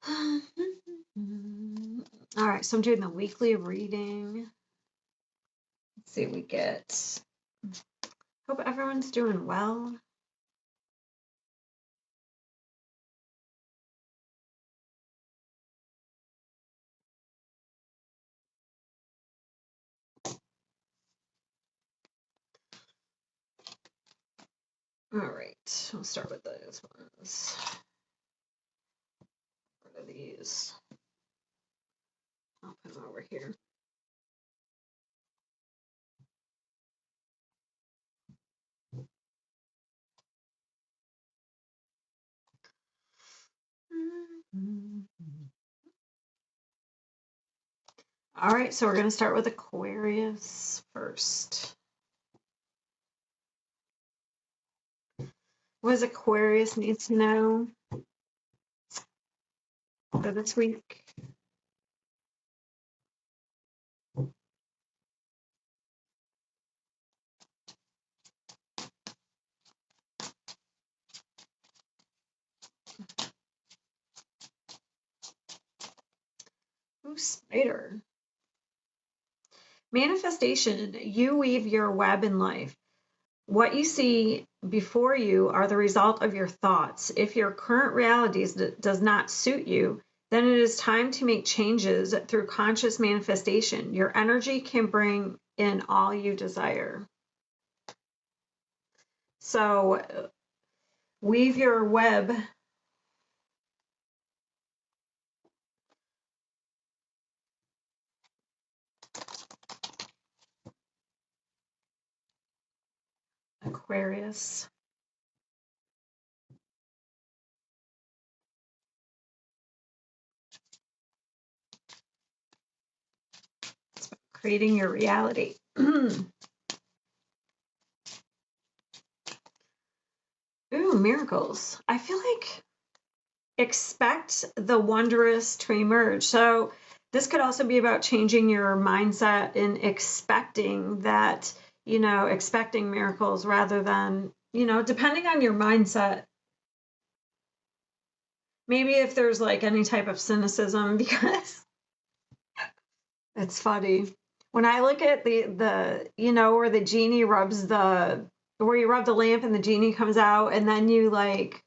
All right, so I'm doing the weekly reading. Let's see what we get. Hope everyone's doing well. All right, we'll start with those ones. What are these? I'll put them over here. All right, so we're going to start with Aquarius first. What does Aquarius need to know for this week? Ooh, spider. Manifestation. You weave your web in life. What you see before you are the result of your thoughts. If your current reality does not suit you, then it is time to make changes through conscious manifestation. Your energy can bring in all you desire. So, weave your web. Aquarius. It's about creating your reality. Ooh, miracles. I feel like expect the wondrous to emerge. So this could also be about changing your mindset and expecting that, expecting miracles rather than, depending on your mindset. Maybe if there's like any type of cynicism, because it's funny. When I look at the where the genie rubs where you rub the lamp and the genie comes out and then you like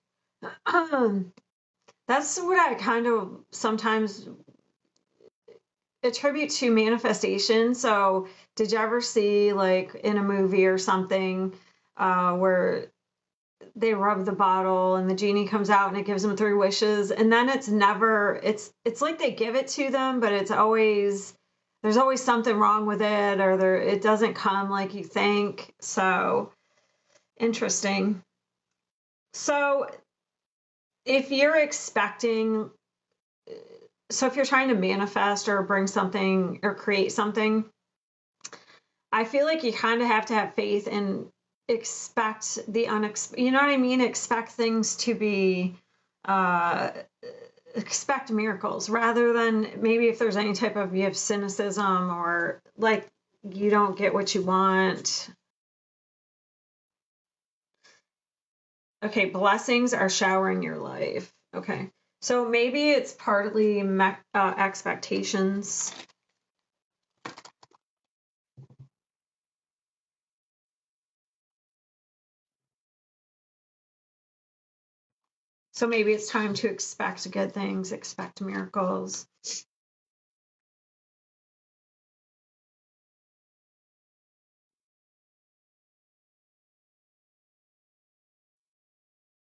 that's what I kind of sometimes attribute to manifestation. So did you ever see like in a movie or something where they rub the bottle and the genie comes out and it gives them 3 wishes, and then it's like they give it to them, but there's always something wrong with it, or it doesn't come like you think. So interesting. So if you're expecting so if you're trying to manifest or bring something or create something, I feel like you kind of have to have faith and expect the unexpected. You know what I mean? Expect things to be, expect miracles rather than maybe if there's any type of, you have cynicism or like you don't get what you want. Okay, blessings are showering your life. Okay. So maybe it's partly expectations. So maybe it's time to expect good things, expect miracles.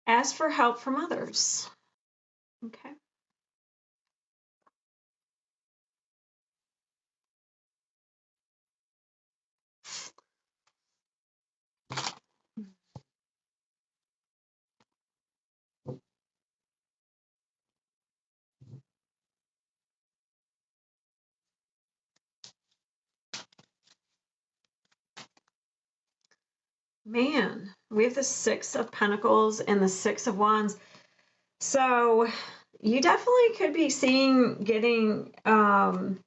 Ask for help from others. Okay. Man, we have the Six of Pentacles and the Six of Wands. So you definitely could be getting an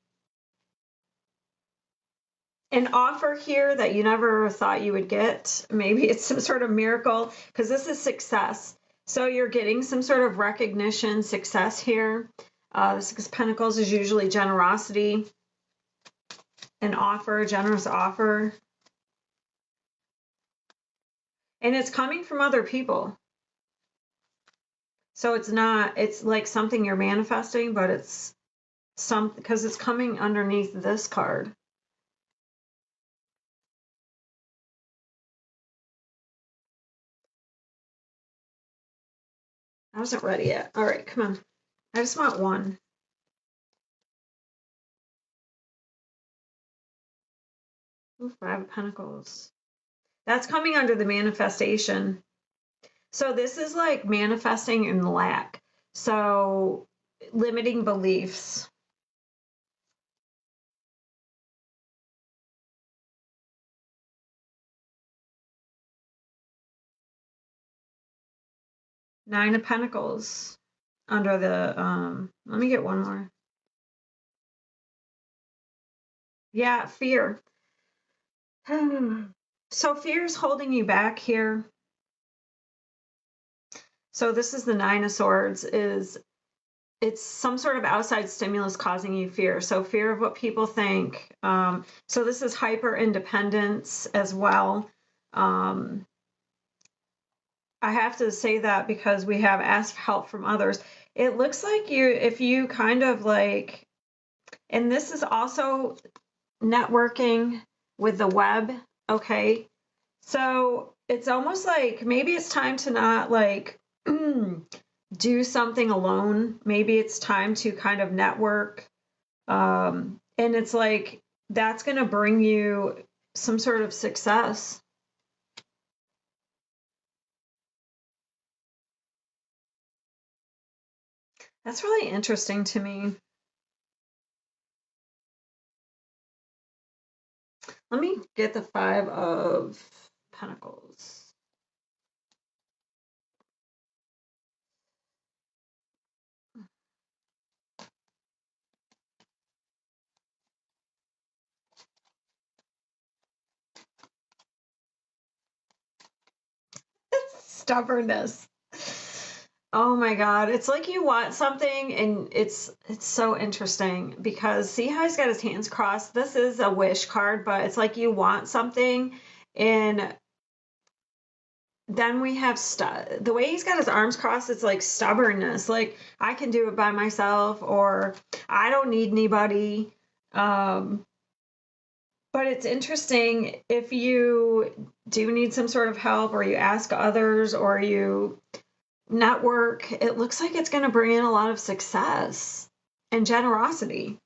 offer here that you never thought you would get. Maybe it's some sort of miracle because this is success. So you're getting some sort of recognition, success here. The Six of Pentacles is usually generosity, an offer, a generous offer. And it's coming from other people. So it's not, it's like something you're manifesting, but it's because it's coming underneath this card. I wasn't ready yet. All right, come on. I just want one. Ooh, Five of Pentacles. That's coming under the manifestation. So this is like manifesting in lack. So limiting beliefs. Nine of Pentacles under the, let me get one more. Yeah, fear. So fear is holding you back here. So this is the Nine of Swords. It's some sort of outside stimulus causing you fear. So fear of what people think. So this is hyper independence as well. I have to say that because we have asked help from others. It looks like if you kind of like, and this is also networking with the web. Okay. So it's almost like maybe it's time to not like do something alone. Maybe it's time to kind of network. And it's like that's going to bring you some sort of success. That's really interesting to me. Let me get the Five of Pentacles. Stubbornness. Oh my God. It's like you want something and it's so interesting because see how he's got his hands crossed? This is a wish card, but it's like you want something and then we have the way he's got his arms crossed, it's like stubbornness. Like I can do it by myself or I don't need anybody. But it's interesting if you do need some sort of help or you ask others or you network, it looks like it's going to bring in a lot of success and generosity.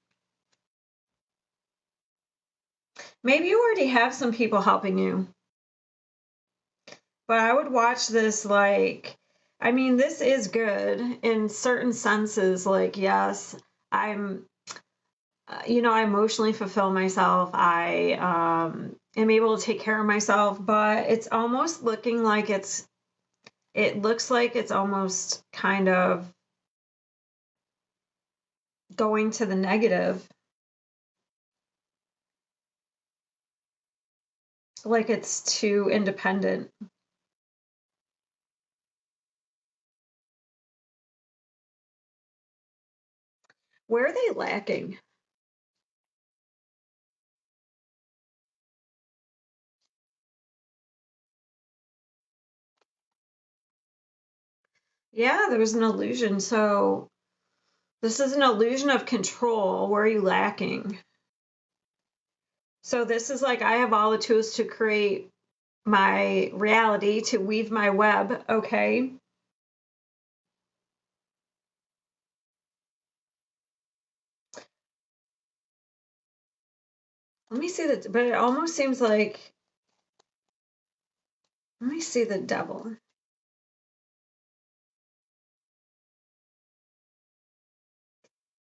Maybe you already have some people helping you. But I would watch this like, I mean, this is good in certain senses. Like, yes, I'm, I emotionally fulfill myself. I am able to take care of myself, but it's almost looking like it looks like it's almost kind of going to the negative. Like it's too independent. Where are they lacking? Yeah, there's an illusion. So this is an illusion of control. Where are you lacking? So this is like I have all the tools to create my reality, to weave my web, okay? Let me see that, but it almost seems like, let me see the Devil.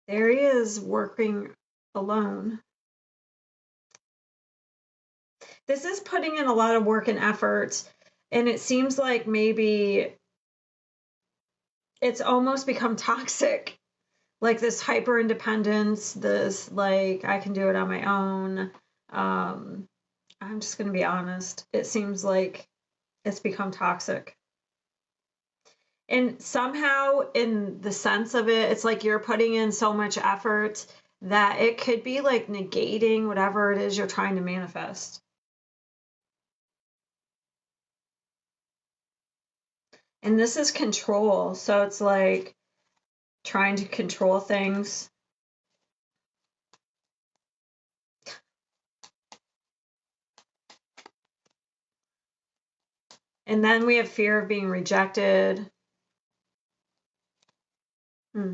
There he is working alone. This is putting in a lot of work and effort, and it seems like maybe it's almost become toxic. Like this hyper independence, this like I can do it on my own. I'm just going to be honest. It seems like it's become toxic. And somehow, in the sense of it, it's like you're putting in so much effort that it could be like negating whatever it is you're trying to manifest. And this is control. So it's like trying to control things. And then we have fear of being rejected. Hmm.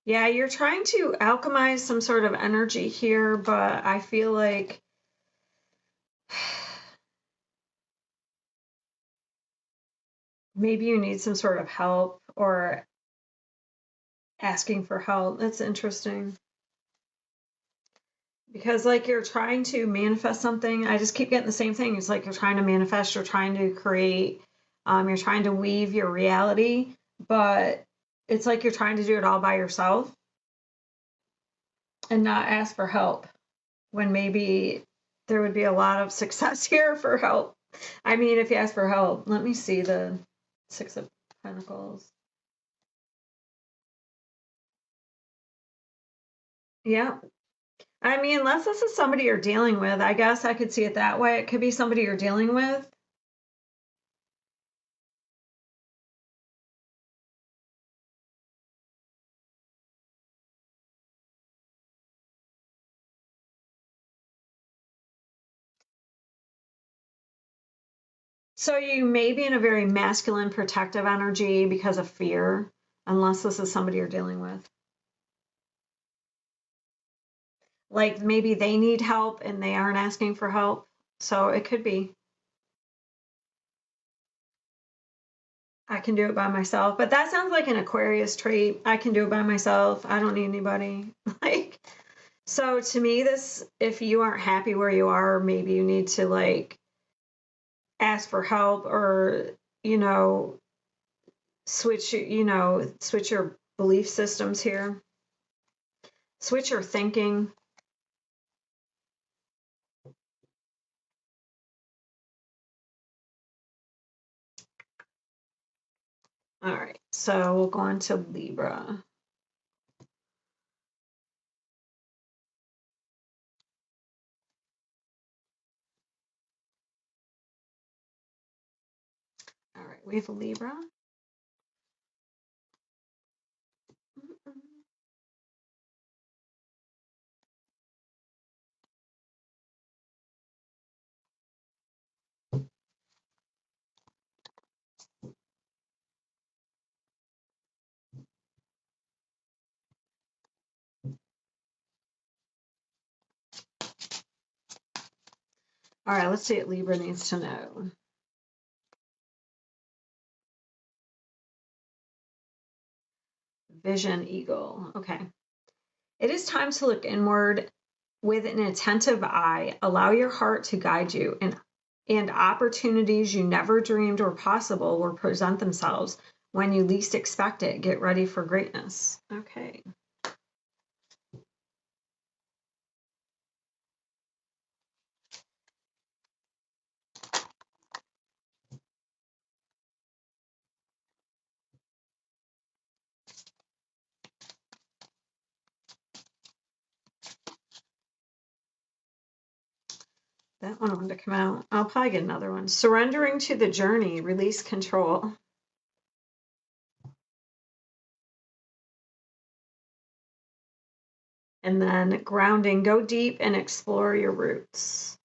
Yeah, you're trying to alchemize some sort of energy here, but I feel like maybe you need some sort of help or asking for help. That's interesting. Because like you're trying to manifest something. I just keep getting the same thing. It's like you're trying to manifest, you're trying to create, you're trying to weave your reality, but it's like you're trying to do it all by yourself and not ask for help when maybe there would be a lot of success here for help. I mean, if you ask for help, let me see the Six of Pentacles. Yeah. I mean, unless this is somebody you're dealing with, I guess I could see it that way. It could be somebody you're dealing with. So you may be in a very masculine protective energy because of fear, unless this is somebody you're dealing with. Like maybe they need help and they aren't asking for help. So it could be. I can do it by myself. But that sounds like an Aquarius trait. I can do it by myself. I don't need anybody. Like, so to me, this, if you aren't happy where you are, maybe you need to like ask for help or, you know, switch your belief systems here, switch your thinking. All right, so we'll go on to Libra. All right, we have Libra. All right, let's see what Libra needs to know. Vision Eagle. Okay. It is time to look inward with an attentive eye. Allow your heart to guide you, and opportunities you never dreamed were possible will present themselves when you least expect it. Get ready for greatness. Okay. That one wanted to come out. I'll probably get another one. Surrendering to the journey, release control. And then grounding, go deep and explore your roots.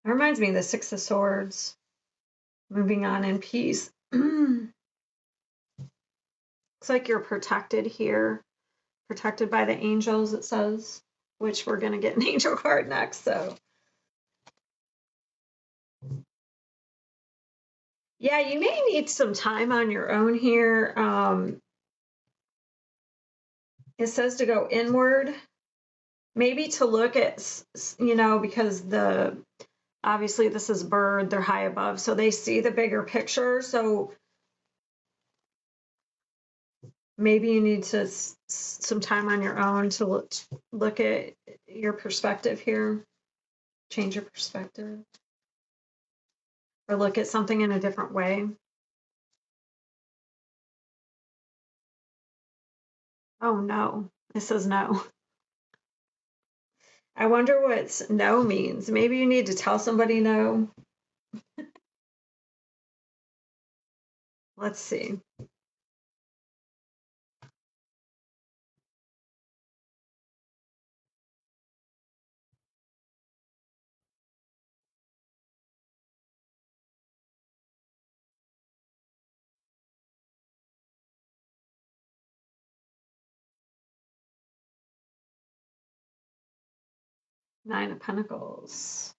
That reminds me of the Six of Swords. Moving on in peace. Looks like you're protected here. Protected by the angels, it says, which we're going to get an angel card next. So, yeah, you may need some time on your own here. It says to go inward, maybe to look at, because obviously this is bird, they're high above, so they see the bigger picture. So maybe you need to some time on your own to look at your perspective here, change your perspective, or look at something in a different way. Oh no, it says no. I wonder what no means. Maybe you need to tell somebody no. Let's see. Nine of Pentacles.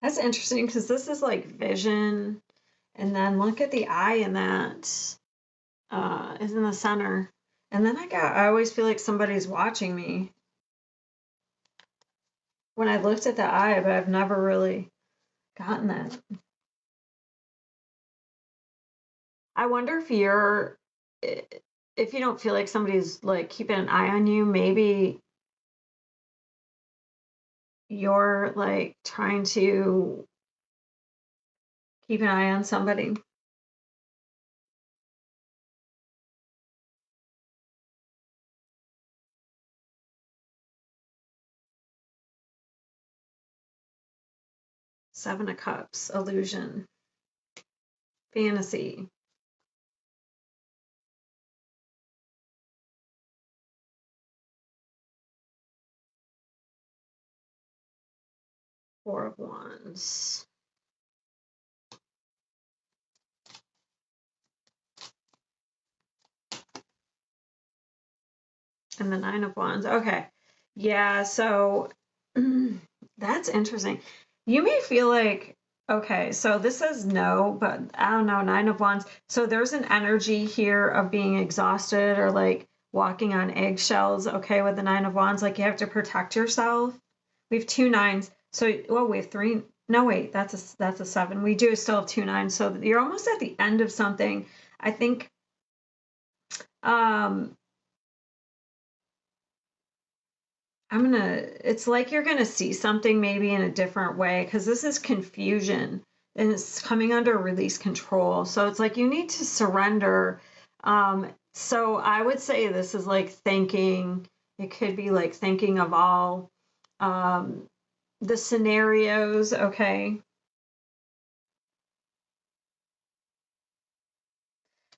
That's interesting because this is like vision. And then look at the eye in that is in the center. And then I always feel like somebody's watching me when I looked at the eye, but I've never really gotten that. I wonder if you don't feel like somebody's like keeping an eye on you, maybe you're like trying to keep an eye on somebody. Seven of Cups, illusion, fantasy. Four of Wands. And the Nine of Wands. Okay. Yeah, so that's interesting. You may feel like, okay, so this says no, but I don't know, Nine of Wands. So there's an energy here of being exhausted or like walking on eggshells, okay, with the Nine of Wands. Like you have to protect yourself. We have two nines. So, well, we have three. No, wait, that's a seven. We do still have two nines. So you're almost at the end of something. I think um it's like you're gonna see something maybe in a different way because this is confusion and it's coming under release control. So it's like you need to surrender. So I would say this is like thinking, it could be like thinking of all um, the scenarios, okay?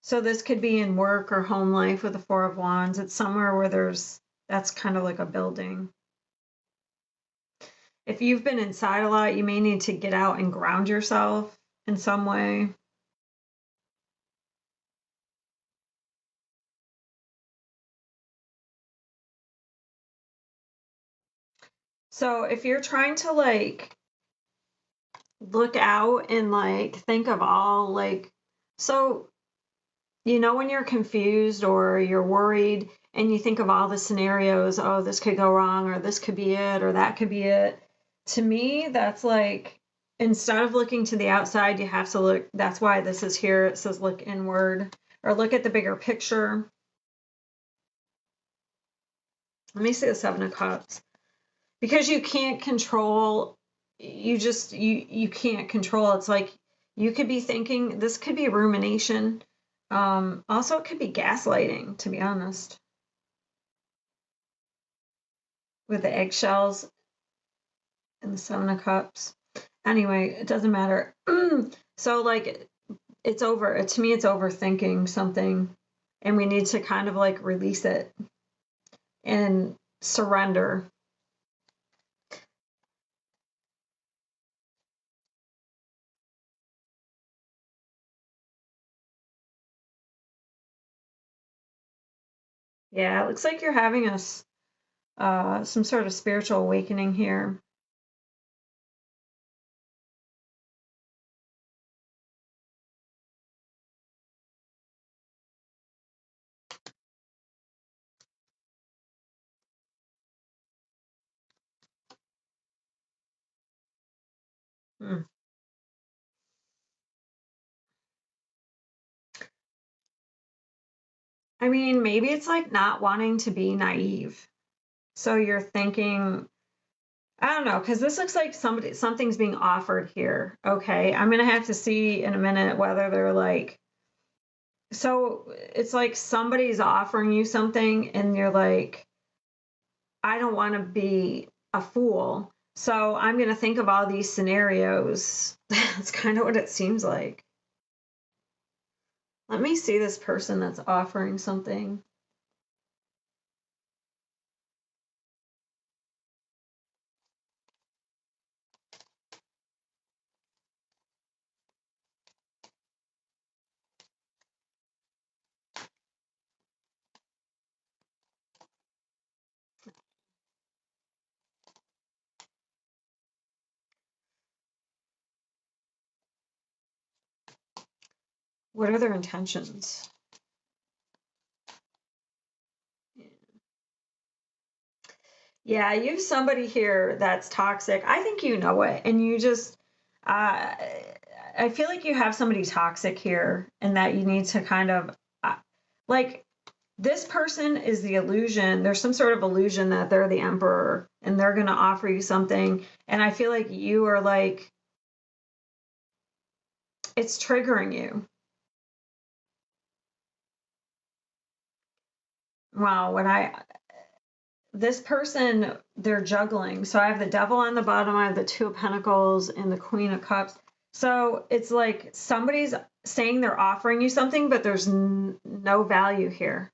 So this could be in work or home life with the Four of Wands. It's somewhere where that's kind of like a building. If you've been inside a lot, you may need to get out and ground yourself in some way. So if you're trying to like look out and like think of all like, so when you're confused or you're worried and you think of all the scenarios, oh, this could go wrong or this could be it or that could be it. To me, that's like instead of looking to the outside, you have to look. That's why this is here. It says look inward or look at the bigger picture. Let me see the Seven of Cups. Because you can't control, you can't control. It's like you could be thinking this could be rumination. Also it could be gaslighting, to be honest, with the eggshells and the Seven of Cups. Anyway, it doesn't matter. So like it's over, to me it's overthinking something, and we need to kind of like release it and surrender. Yeah, it looks like you're having some sort of spiritual awakening here. I mean, maybe it's like not wanting to be naive. So you're thinking, I don't know, because this looks like something's being offered here. Okay, I'm gonna have to see in a minute whether they're like, so it's like somebody's offering you something and you're like, I don't want to be a fool. So I'm gonna think of all these scenarios. That's kind of what it seems like. Let me see this person that's offering something. What are their intentions? Yeah, you have somebody here that's toxic. I think you know it, and you just, uh, I feel like you have somebody toxic here, and that you need to kind of, uh, like, this person is the illusion. There's some sort of illusion that they're the emperor, and they're going to offer you something. And I feel like you are like, it's triggering you. Wow, this person, they're juggling. So I have the devil on the bottom, I have the two of pentacles and the queen of cups. So it's like somebody's saying they're offering you something, but there's no value here.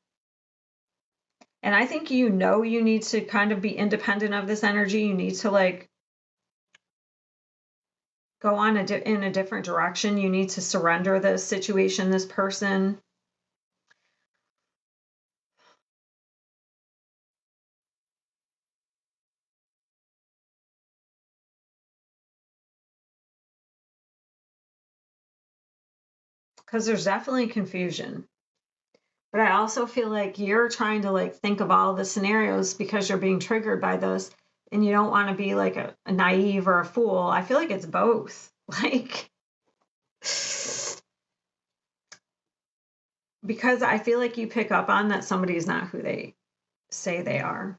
And I think you know you need to kind of be independent of this energy. You need to like go on in a different direction. You need to surrender this situation, this person. Because there's definitely confusion. But I also feel like you're trying to like think of all the scenarios because you're being triggered by this and you don't want to be like a naive or a fool. I feel like it's both. Like, because I feel like you pick up on that somebody is not who they say they are.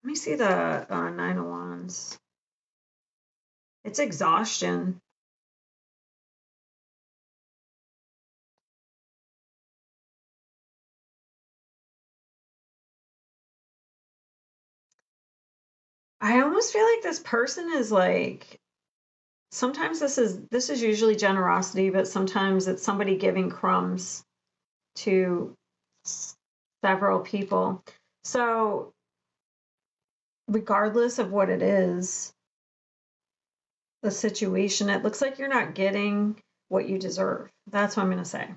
Let me see the Nine of Wands. It's exhaustion. I almost feel like this person is like, sometimes this is usually generosity, but sometimes it's somebody giving crumbs to several people. So regardless of what it is, the situation, it looks like you're not getting what you deserve. That's what I'm going to say.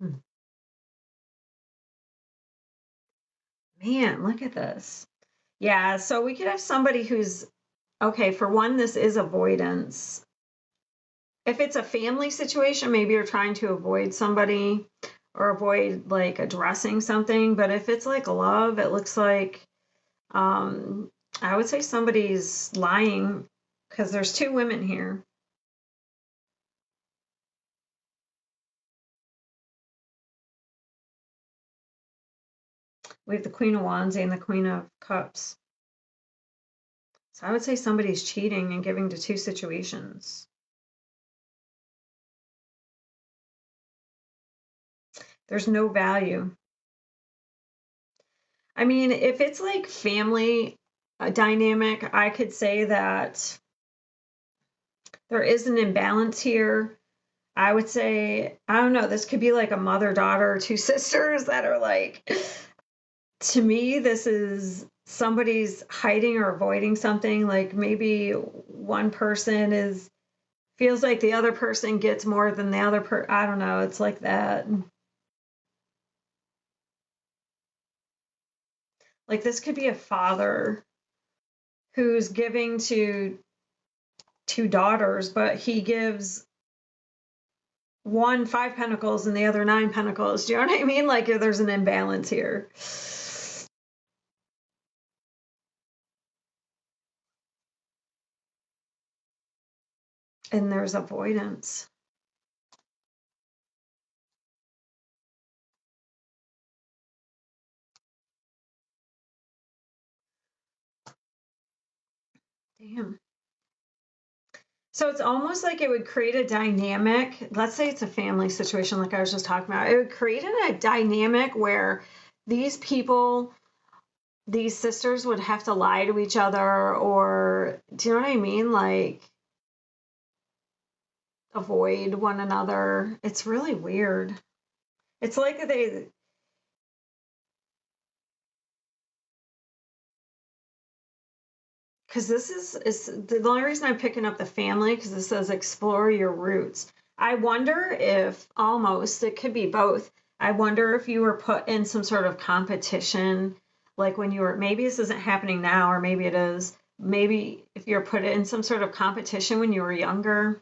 Hmm. Man, look at this. Yeah, so we could have somebody who's okay. For one, this is avoidance. If it's a family situation, maybe you're trying to avoid somebody or avoid like addressing something. But if it's like love, it looks like um, I would say somebody's lying because there's two women here. We have the Queen of Wands and the Queen of Cups. So I would say somebody's cheating and giving to two situations. There's no value. I mean, if it's like family dynamic, I could say that there is an imbalance here. I would say, I don't know, this could be like a mother, daughter, two sisters that are like, to me, this is somebody's hiding or avoiding something. Like maybe one person is feels like the other person gets more than the other I don't know, it's like that. Like this could be a father who's giving to two daughters, but he gives one 5 pentacles and the other 9 pentacles. Do you know what I mean? Like there's an imbalance here. And there's avoidance. Damn. So it's almost like it would create a dynamic. Let's say it's a family situation, like I was just talking about. It would create a dynamic where these people, these sisters would have to lie to each other, or do you know what I mean? Like avoid one another. It's really weird. It's like they, because this is the only reason I'm picking up the family, because it says explore your roots. I wonder if almost it could be both. I wonder if you were put in some sort of competition, like when you were, maybe this isn't happening now, or maybe it is. Maybe if you're put in some sort of competition when you were younger,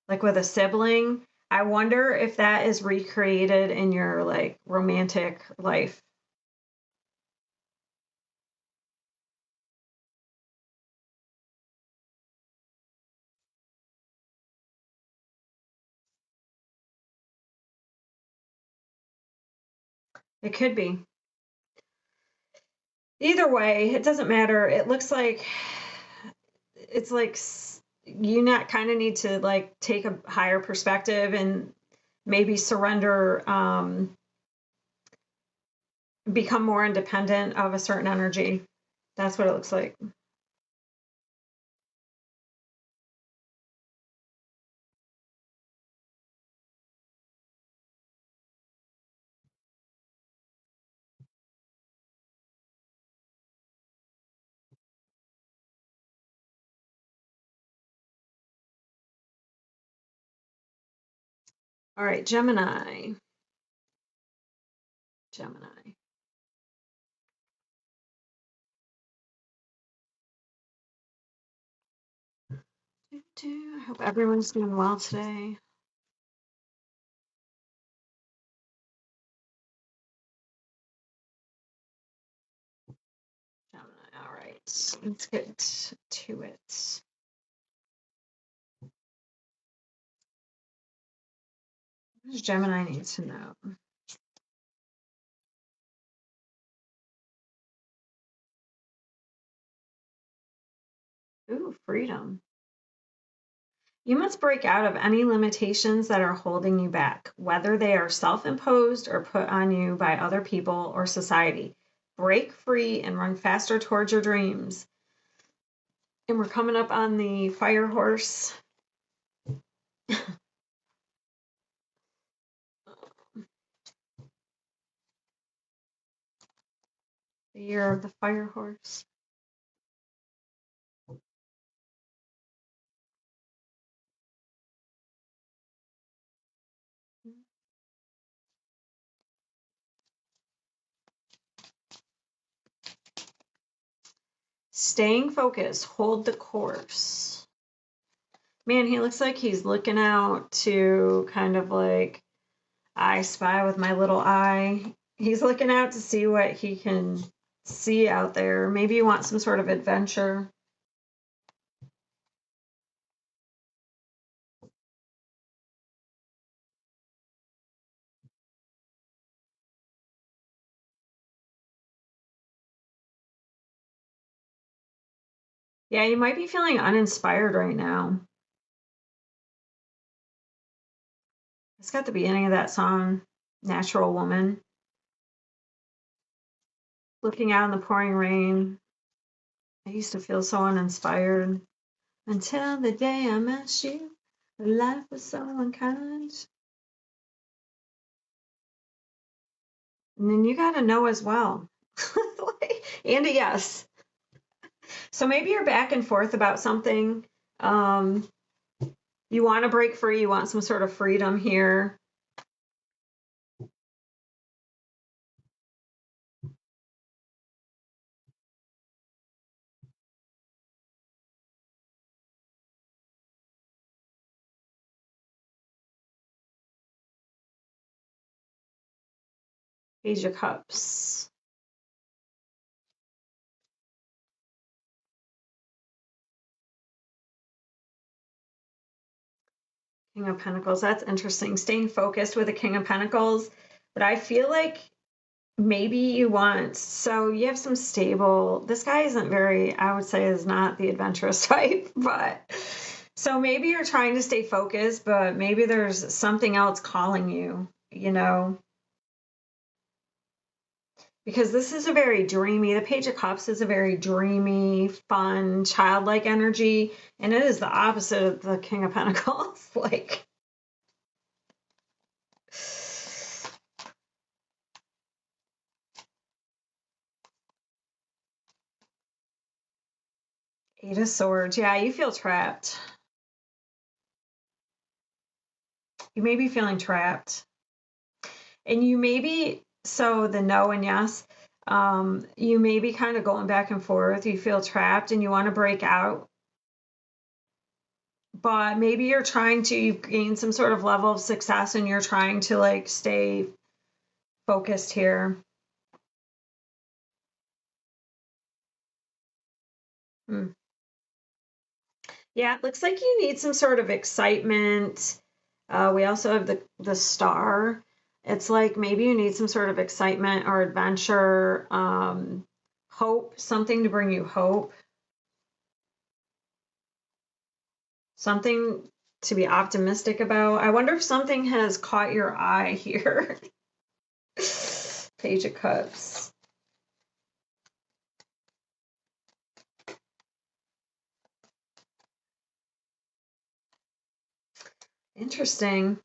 like with a sibling. I wonder if that is recreated in your like romantic life. It could be. Either way, it doesn't matter. It looks like it's like you not kind of need to like take a higher perspective and maybe surrender, become more independent of a certain energy. That's what it looks like. All right, Gemini. Gemini. I hope everyone's doing well today. Gemini. All right, let's get to it. What does Gemini need to know? Ooh, freedom. You must break out of any limitations that are holding you back, whether they are self imposed or put on you by other people or society. Break free and run faster towards your dreams. And we're coming up on the fire horse. The year of the fire horse. Staying focused, hold the course. Man, he looks like he's looking out to kind of like, I spy with my little eye. He's looking out to see what he can see out there. Maybe you want some sort of adventure. Yeah, you might be feeling uninspired right now. It's got the beginning of that song, Natural Woman. Looking out in the pouring rain. I used to feel so uninspired until the day I met you. Life was so unkind. And then you got to know as well. And a yes. So maybe you're back and forth about something. You want to break free, you want some sort of freedom here. Page of Cups. King of Pentacles. That's interesting. Staying focused with the King of Pentacles. But I feel like maybe you want, so you have some stable, this guy isn't very, I would say is not the adventurous type, but so maybe you're trying to stay focused, but maybe there's something else calling you, you know, because this is a very dreamy, the Page of Cups is a very dreamy, fun, childlike energy, and it is the opposite of the King of Pentacles. Like, Eight of Swords. Yeah, you feel trapped. You may be feeling trapped. And you may be, so the no and yes, you may be kind of going back and forth. You feel trapped and you want to break out. But maybe you're trying to, you've gained some sort of level of success and you're trying to like stay focused here. Yeah, it looks like you need some sort of excitement. We also have the star. It's like maybe you need some sort of excitement or adventure, hope, something to bring you hope, something to be optimistic about. I wonder if something has caught your eye here. Page of Cups. Interesting.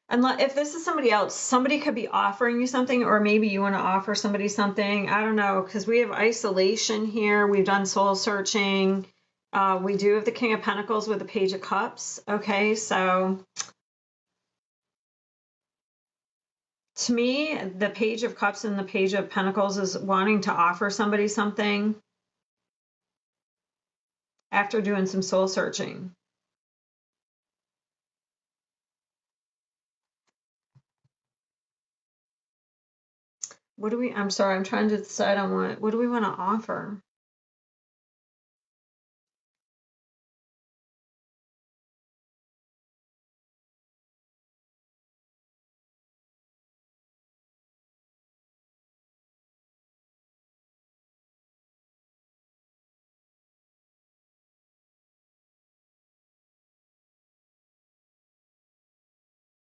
And if this is somebody else, somebody could be offering you something, or maybe you want to offer somebody something. I don't know, because we have isolation here. We've done soul searching. We do have the King of Pentacles with the Page of Cups. Okay, so to me, the Page of Cups and the Page of Pentacles is wanting to offer somebody something after doing some soul searching. What do we, I'm sorry, I'm trying to decide on what do we want to offer?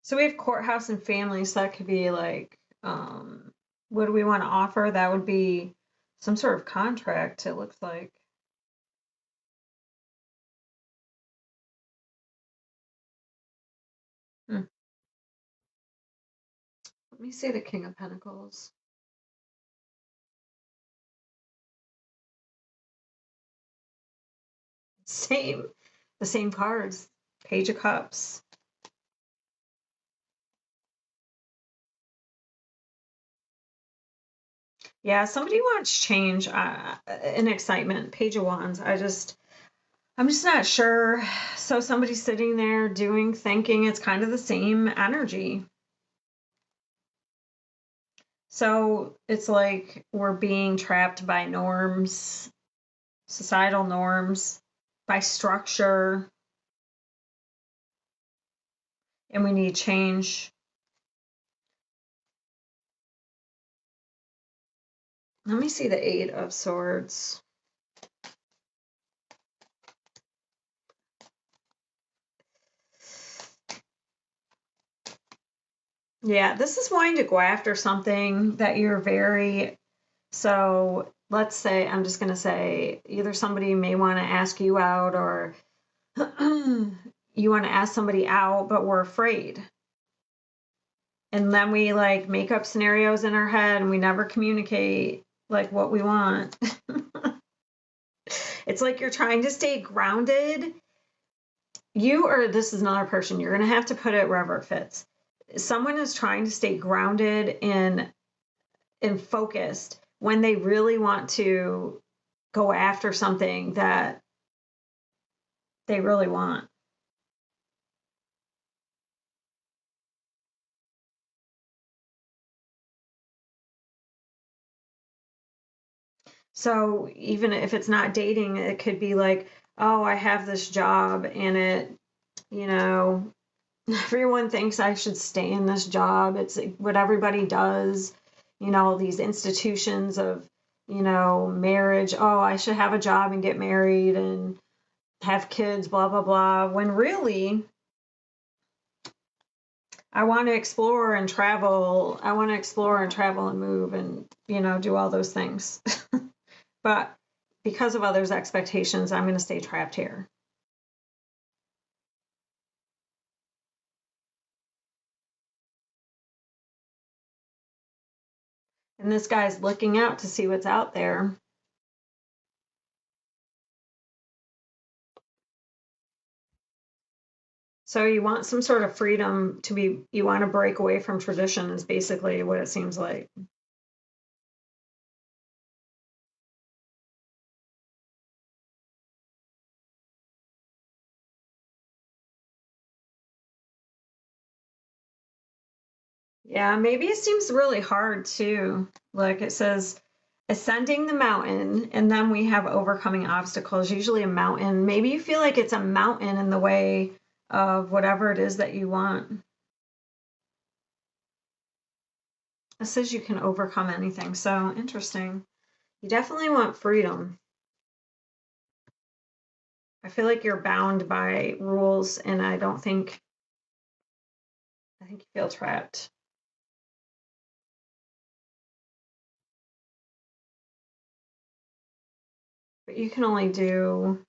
So we have courthouse and family, so that could be like, what do we want to offer? That would be some sort of contract, it looks like. Hmm. Let me see the King of Pentacles. Same, the same cards. Page of Cups. Yeah, somebody wants change and excitement. Page of Wands. I'm just not sure. So somebody's sitting there doing, thinking, it's kind of the same energy. So it's like we're being trapped by norms, societal norms, by structure, and we need change. Let me see the Eight of Swords. Yeah, this is wanting to go after something that you're very, so let's say, I'm just going to say, either somebody may want to ask you out or you want to ask somebody out, but we're afraid. And then we like make up scenarios in our head and we never communicate like what we want. It's like you're trying to stay grounded. You or this is another person, you're going to have to put it wherever it fits. Someone is trying to stay grounded and focused when they really want to go after something that they really want. So even if it's not dating, it could be like, oh, I have this job and it, you know, everyone thinks I should stay in this job. It's what everybody does, you know, these institutions of, you know, marriage. Oh, I should have a job and get married and have kids, blah, blah, blah. When really, I want to explore and travel. I want to explore and travel and move and, you know, do all those things. But because of others' expectations, I'm going to stay trapped here. And this guy's looking out to see what's out there. So you want some sort of freedom to be, you want to break away from tradition, is basically what it seems like. Yeah, maybe it seems really hard too. Like it says, ascending the mountain, and then we have overcoming obstacles, usually a mountain. Maybe you feel like it's a mountain in the way of whatever it is that you want. It says you can overcome anything. So interesting. You definitely want freedom. I feel like you're bound by rules, and I think you feel trapped. But you can only do,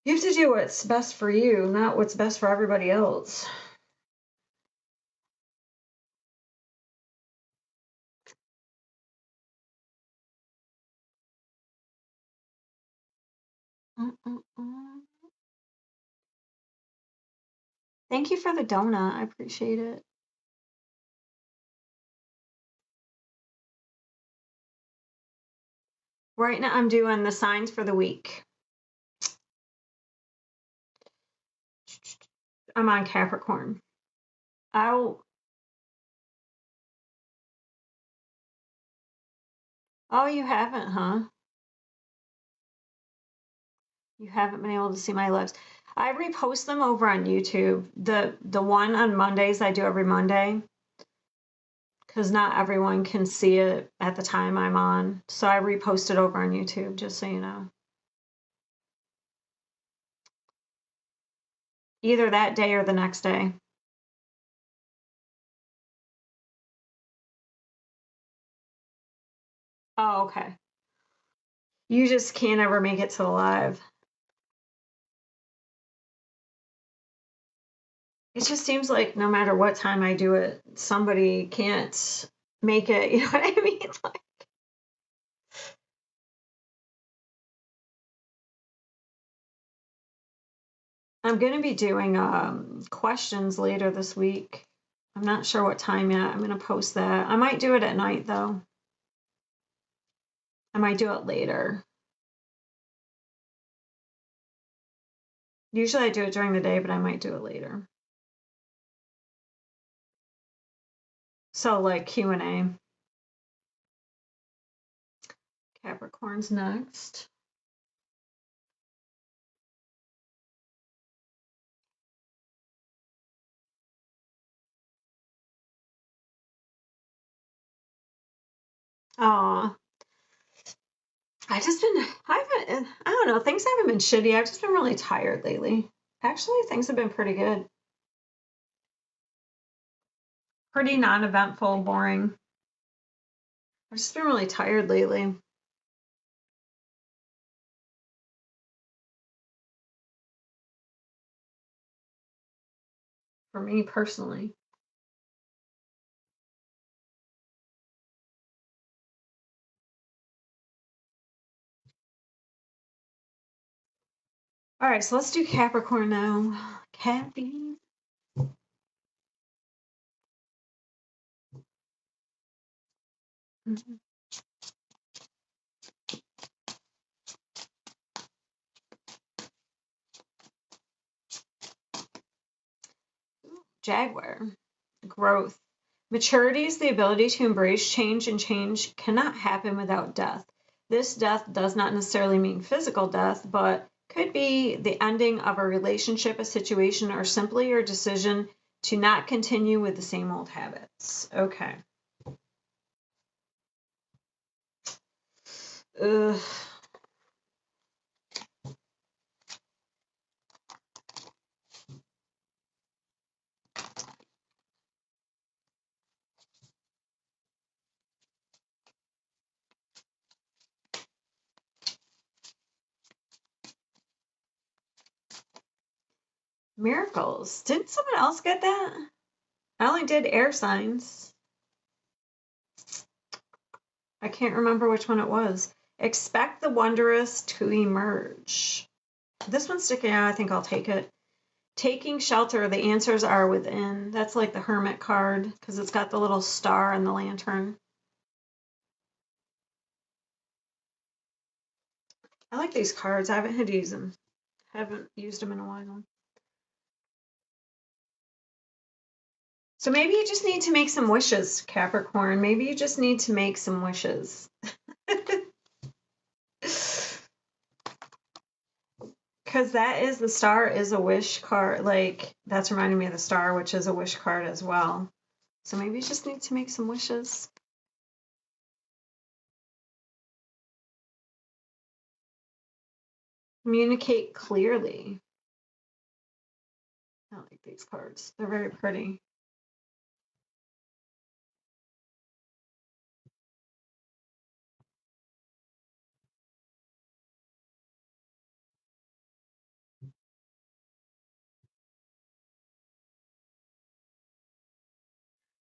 you have to do what's best for you, not what's best for everybody else. Thank you for the donut. I appreciate it. Right now, I'm doing the signs for the week. I'm on Capricorn. Oh, you haven't, huh? You haven't been able to see my lives. I repost them over on YouTube. The one on Mondays I do every Monday, because not everyone can see it at the time I'm on. So I repost it over on YouTube, just so you know. Either that day or the next day. Oh, okay. You just can't ever make it to the live. It just seems like no matter what time I do it, somebody can't make it. You know what I mean? Like, I'm going to be doing questions later this week. I'm not sure what time yet. I'm going to post that. I might do it at night, though. I might do it later. Usually I do it during the day, but I might do it later. So like Q&A. Capricorn's next. Aw. I don't know, things haven't been shitty. I've just been really tired lately. Actually, things have been pretty good. Pretty non-eventful, boring. I've just been really tired lately. For me personally. All right, so let's do Capricorn now. Cappy. Mm-hmm. Jaguar. Growth. Maturity is the ability to embrace change, and change cannot happen without death. This death does not necessarily mean physical death, but could be the ending of a relationship, a situation, or simply your decision to not continue with the same old habits. Okay. Ugh. Miracles. Didn't someone else get that? I only did air signs. I can't remember which one it was. Expect the wondrous to emerge. This one's sticking out. I think I'll take it. Taking shelter, the answers are within. That's like the Hermit card because it's got the little star and the lantern. I like these cards. I haven't had to use them. Haven't used them in a while. So maybe you just need to make some wishes, Capricorn. Maybe you just need to make some wishes. Because that is, the star is a wish card. Like, that's reminding me of the star, which is a wish card as well. So maybe you just need to make some wishes. Communicate clearly. I like these cards. They're very pretty.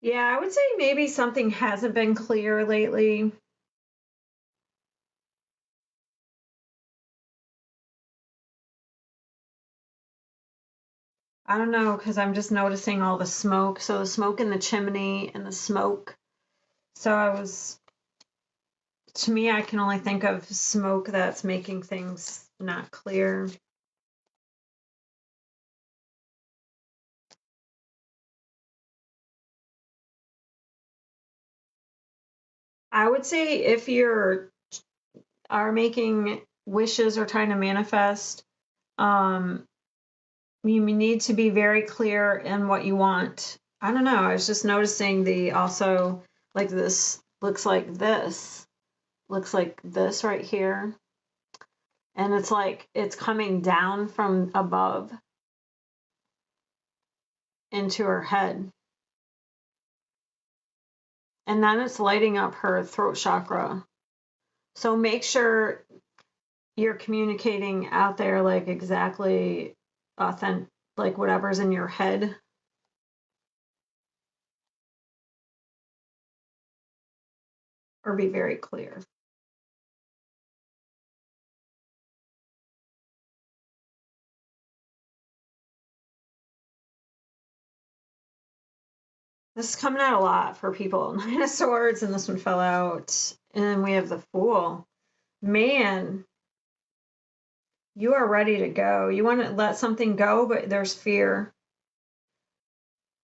Yeah, I would say maybe something hasn't been clear lately. I don't know, because I'm just noticing all the smoke. So the smoke in the chimney and the smoke. So to me, I can only think of smoke that's making things not clear. I would say if you're are making wishes or trying to manifest, you need to be very clear in what you want. I don't know. I was just noticing the also like this looks like this. Looks like this right here. And it's like it's coming down from above into her head. And then it's lighting up her throat chakra. So make sure you're communicating out there like exactly authentic, like whatever's in your head. Or be very clear. This is coming out a lot for people. Nine of Swords, and this one fell out. And then we have the Fool. Man, you are ready to go. You want to let something go, but there's fear.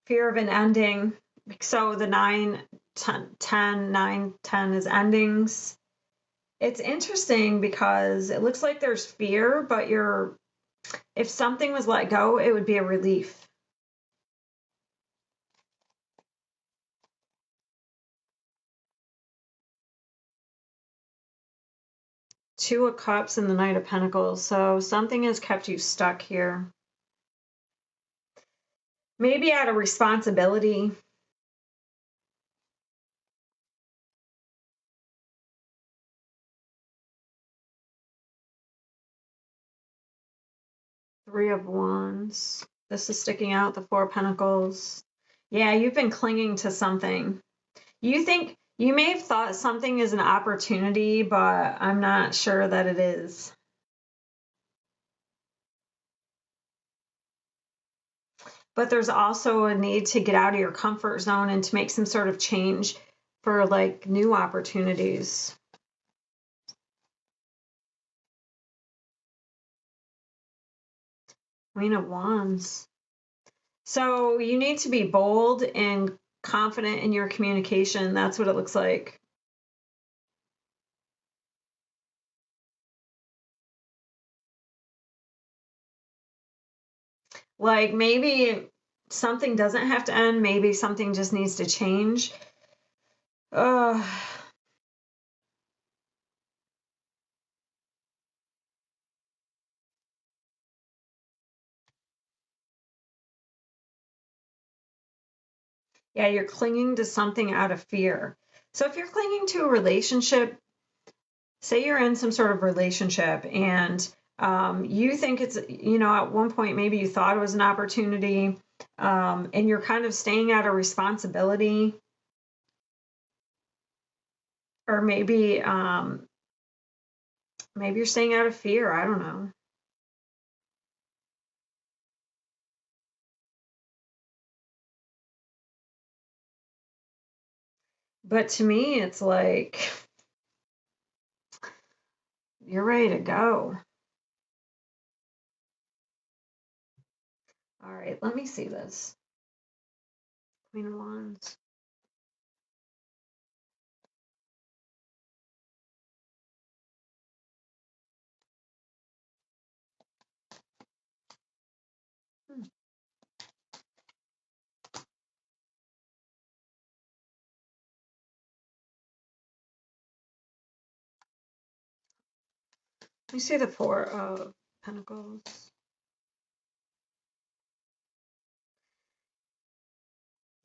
Fear of an ending. So the 9, 10, 9, 10 is endings. It's interesting because it looks like there's fear, but if something was let go, it would be a relief. Two of Cups and the Knight of Pentacles. So something has kept you stuck here. Maybe out of responsibility. Three of Wands. This is sticking out, the Four of Pentacles. Yeah, you've been clinging to something. You may have thought something is an opportunity, but I'm not sure that it is. But there's also a need to get out of your comfort zone and to make some sort of change for like new opportunities. Queen of Wands. So you need to be bold and confident in your communication. That's what it looks like. Like maybe something doesn't have to end, maybe something just needs to change. Uh, yeah, you're clinging to something out of fear. So if you're clinging to a relationship, say you're in some sort of relationship and you think it's, at one point maybe you thought it was an opportunity, and you're kind of staying out of responsibility, or maybe you're staying out of fear. I don't know. But to me, it's like you're ready to go. All right, let me see this. Queen of Wands. Hmm. Let me see the Four of Pentacles.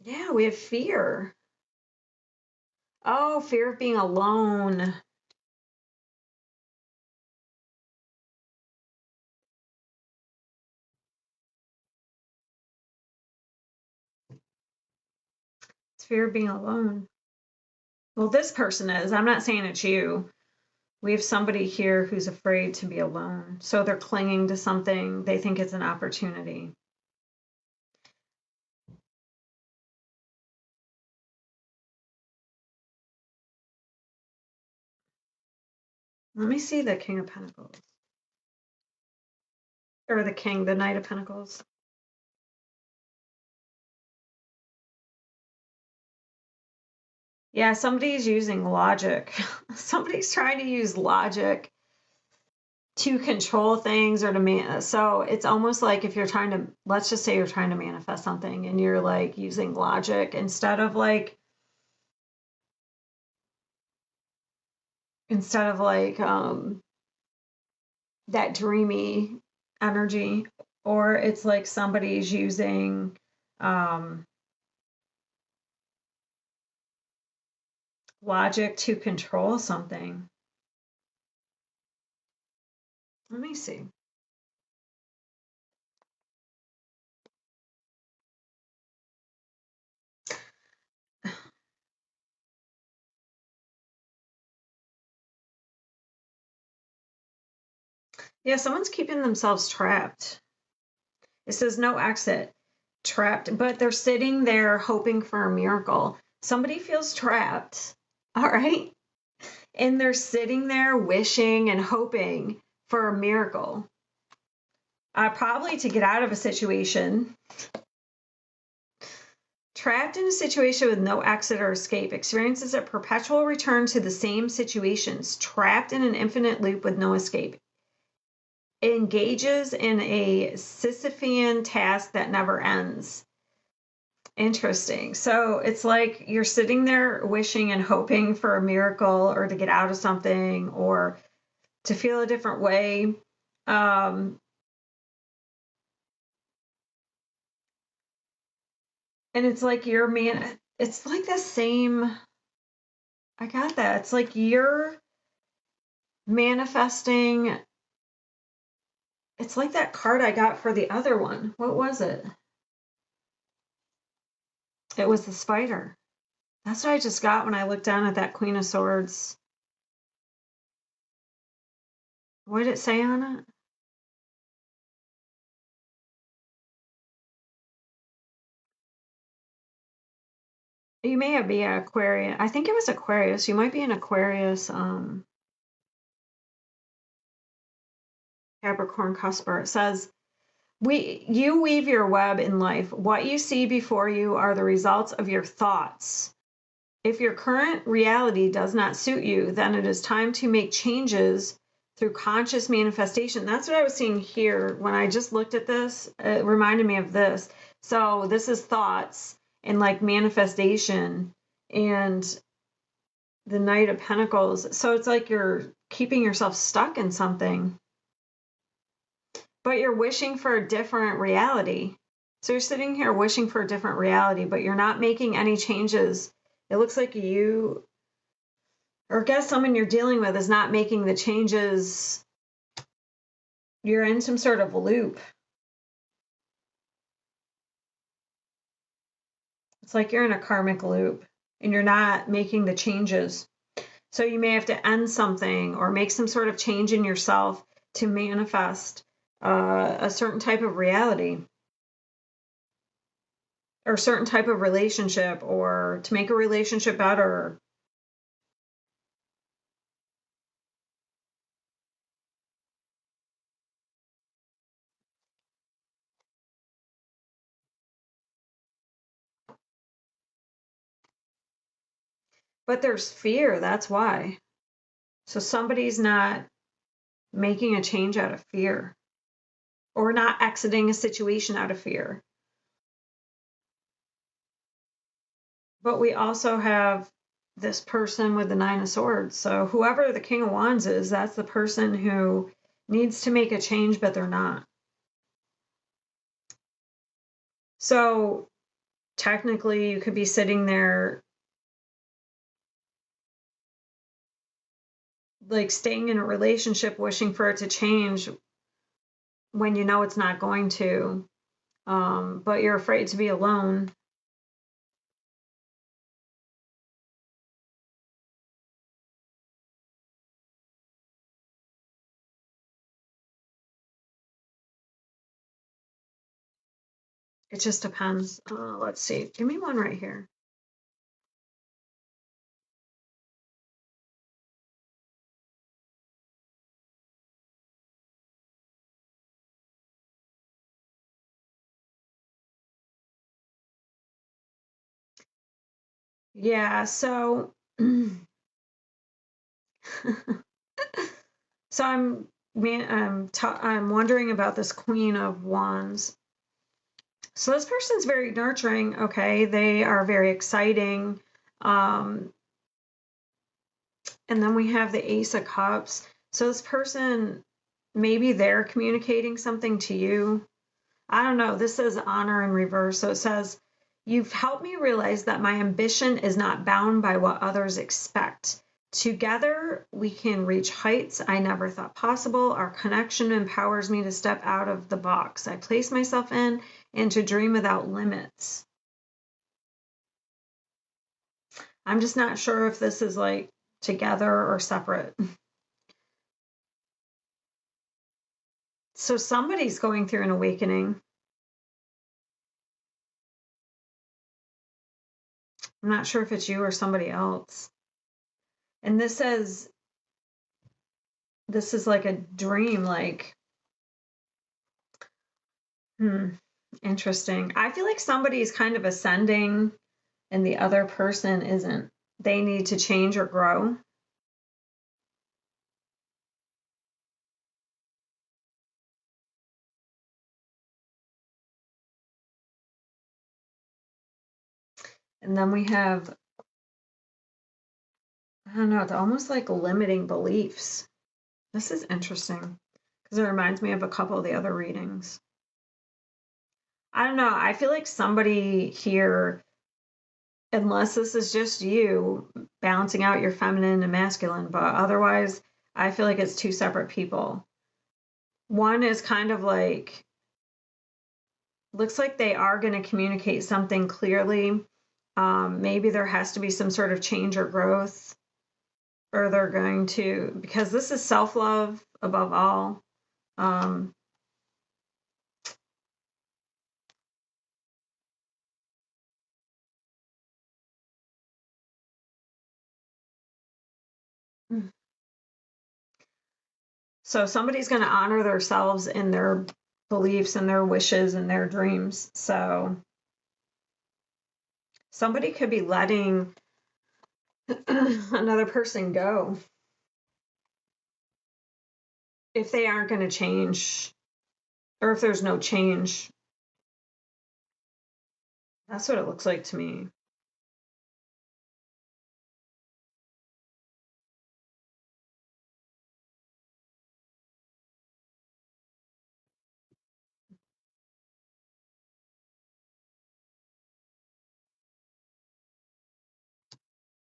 Yeah, we have fear. Oh, fear of being alone. It's fear of being alone. Well, this person is. I'm not saying it's you. We have somebody here who's afraid to be alone. So they're clinging to something. They think it's an opportunity. Let me see the King of Pentacles. Or the King, the Knight of Pentacles. Yeah, somebody's using logic. Somebody's trying to use logic to control things or to so it's almost like if you're trying to, let's just say you're trying to manifest something and you're like using logic instead of that dreamy energy, or it's like somebody's using um logic to control something. Let me see. Yeah, someone's keeping themselves trapped. It says no exit, trapped, but they're sitting there hoping for a miracle. Somebody feels trapped, all right? And they're sitting there wishing and hoping for a miracle. Probably to get out of a situation. Trapped in a situation with no exit or escape, experiences a perpetual return to the same situations, trapped in an infinite loop with no escape. Engages in a Sisyphean task that never ends. Interesting. So it's like you're sitting there wishing and hoping for a miracle or to get out of something or to feel a different way. Um, and it's like it's like the same. I got that. It's like you're manifesting. It's like that card I got for the other one. What was it? It was the spider. That's what I just got when I looked down at that Queen of Swords. What did it say on it? You may be an Aquarius. I think it was Aquarius. You might be an Aquarius, Capricorn cusper. It says, you weave your web in life. What you see before you are the results of your thoughts. If your current reality does not suit you, then it is time to make changes through conscious manifestation. That's what I was seeing here when I just looked at this. It reminded me of this. So this is thoughts and like manifestation and the Knight of Pentacles. So it's like you're keeping yourself stuck in something, but you're wishing for a different reality. So you're sitting here wishing for a different reality, but you're not making any changes. It looks like you, or I guess someone you're dealing with, is not making the changes. You're in some sort of loop. It's like you're in a karmic loop and you're not making the changes. So you may have to end something or make some sort of change in yourself to manifest a certain type of reality or a certain type of relationship, or to make a relationship better. But there's fear, that's why. So somebody's not making a change out of fear or not exiting a situation out of fear. But we also have this person with the Nine of Swords. So whoever the King of Wands is, that's the person who needs to make a change, but they're not. So technically, you could be sitting there like staying in a relationship, wishing for it to change when you know it's not going to, but you're afraid to be alone. It just depends. Let's see. Give me one right here. Yeah, so so I'm wondering about this Queen of Wands. So this person's very nurturing, okay? They are very exciting. Um, and then we have the Ace of Cups. So this person, maybe they're communicating something to you. I don't know. This says honor in reverse. So it says, you've helped me realize that my ambition is not bound by what others expect. Together, we can reach heights I never thought possible. Our connection empowers me to step out of the box I place myself in and to dream without limits. I'm just not sure if this is like together or separate. So somebody's going through an awakening. I'm not sure if it's you or somebody else. And this says, this is like a dream, like, interesting. I feel like somebody's kind of ascending and the other person isn't. They need to change or grow. And then we have, I don't know, it's almost like limiting beliefs. This is interesting because it reminds me of a couple of the other readings. I don't know. I feel like somebody here, unless this is just you balancing out your feminine and masculine, but otherwise, I feel like it's two separate people. One is kind of like, looks like they are going to communicate something clearly. Maybe there has to be some sort of change or growth, or they're going to, because this is self love above all. Um, so somebody's going to honor themselves in their beliefs and their wishes and their dreams. So somebody could be letting another person go. if they aren't going to change, or if there's no change. That's what it looks like to me.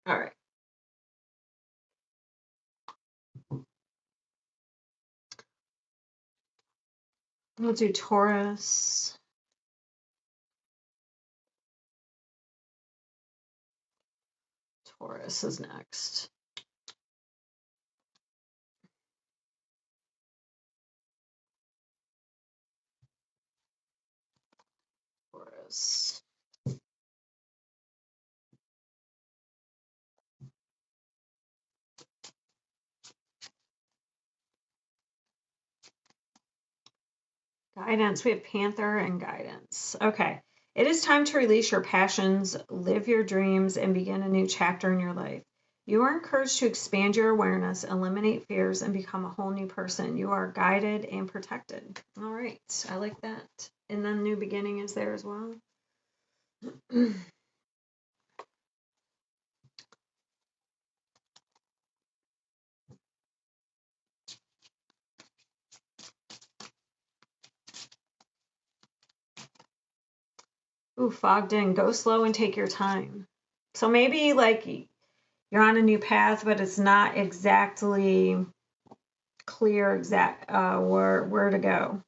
All right. We'll do Taurus. Taurus is next. Taurus. Guidance. We have Panther and Guidance. Okay. It is time to release your passions, live your dreams, and begin a new chapter in your life. You are encouraged to expand your awareness, eliminate fears, and become a whole new person. You are guided and protected. All right. I like that. And then new beginning is there as well. Ooh, fogged in. Go slow and take your time. So maybe like you're on a new path, but it's not exactly clear where to go.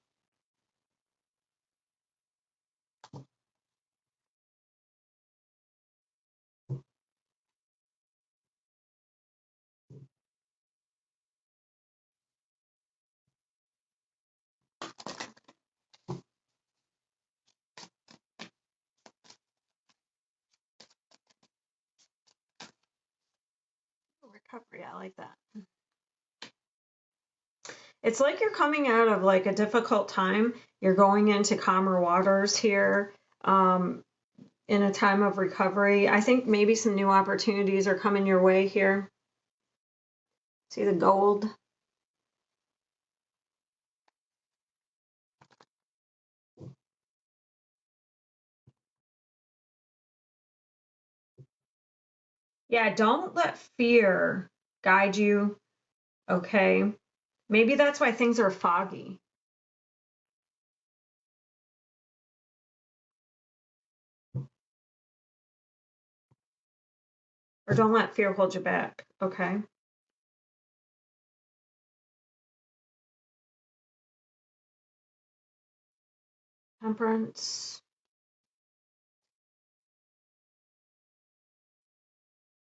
Recovery, I like that. It's like you're coming out of like a difficult time. You're going into calmer waters here, in a time of recovery. I think maybe some new opportunities are coming your way here. See the gold? Yeah, don't let fear guide you, okay? Maybe that's why things are foggy. Or don't let fear hold you back, okay? Temperance.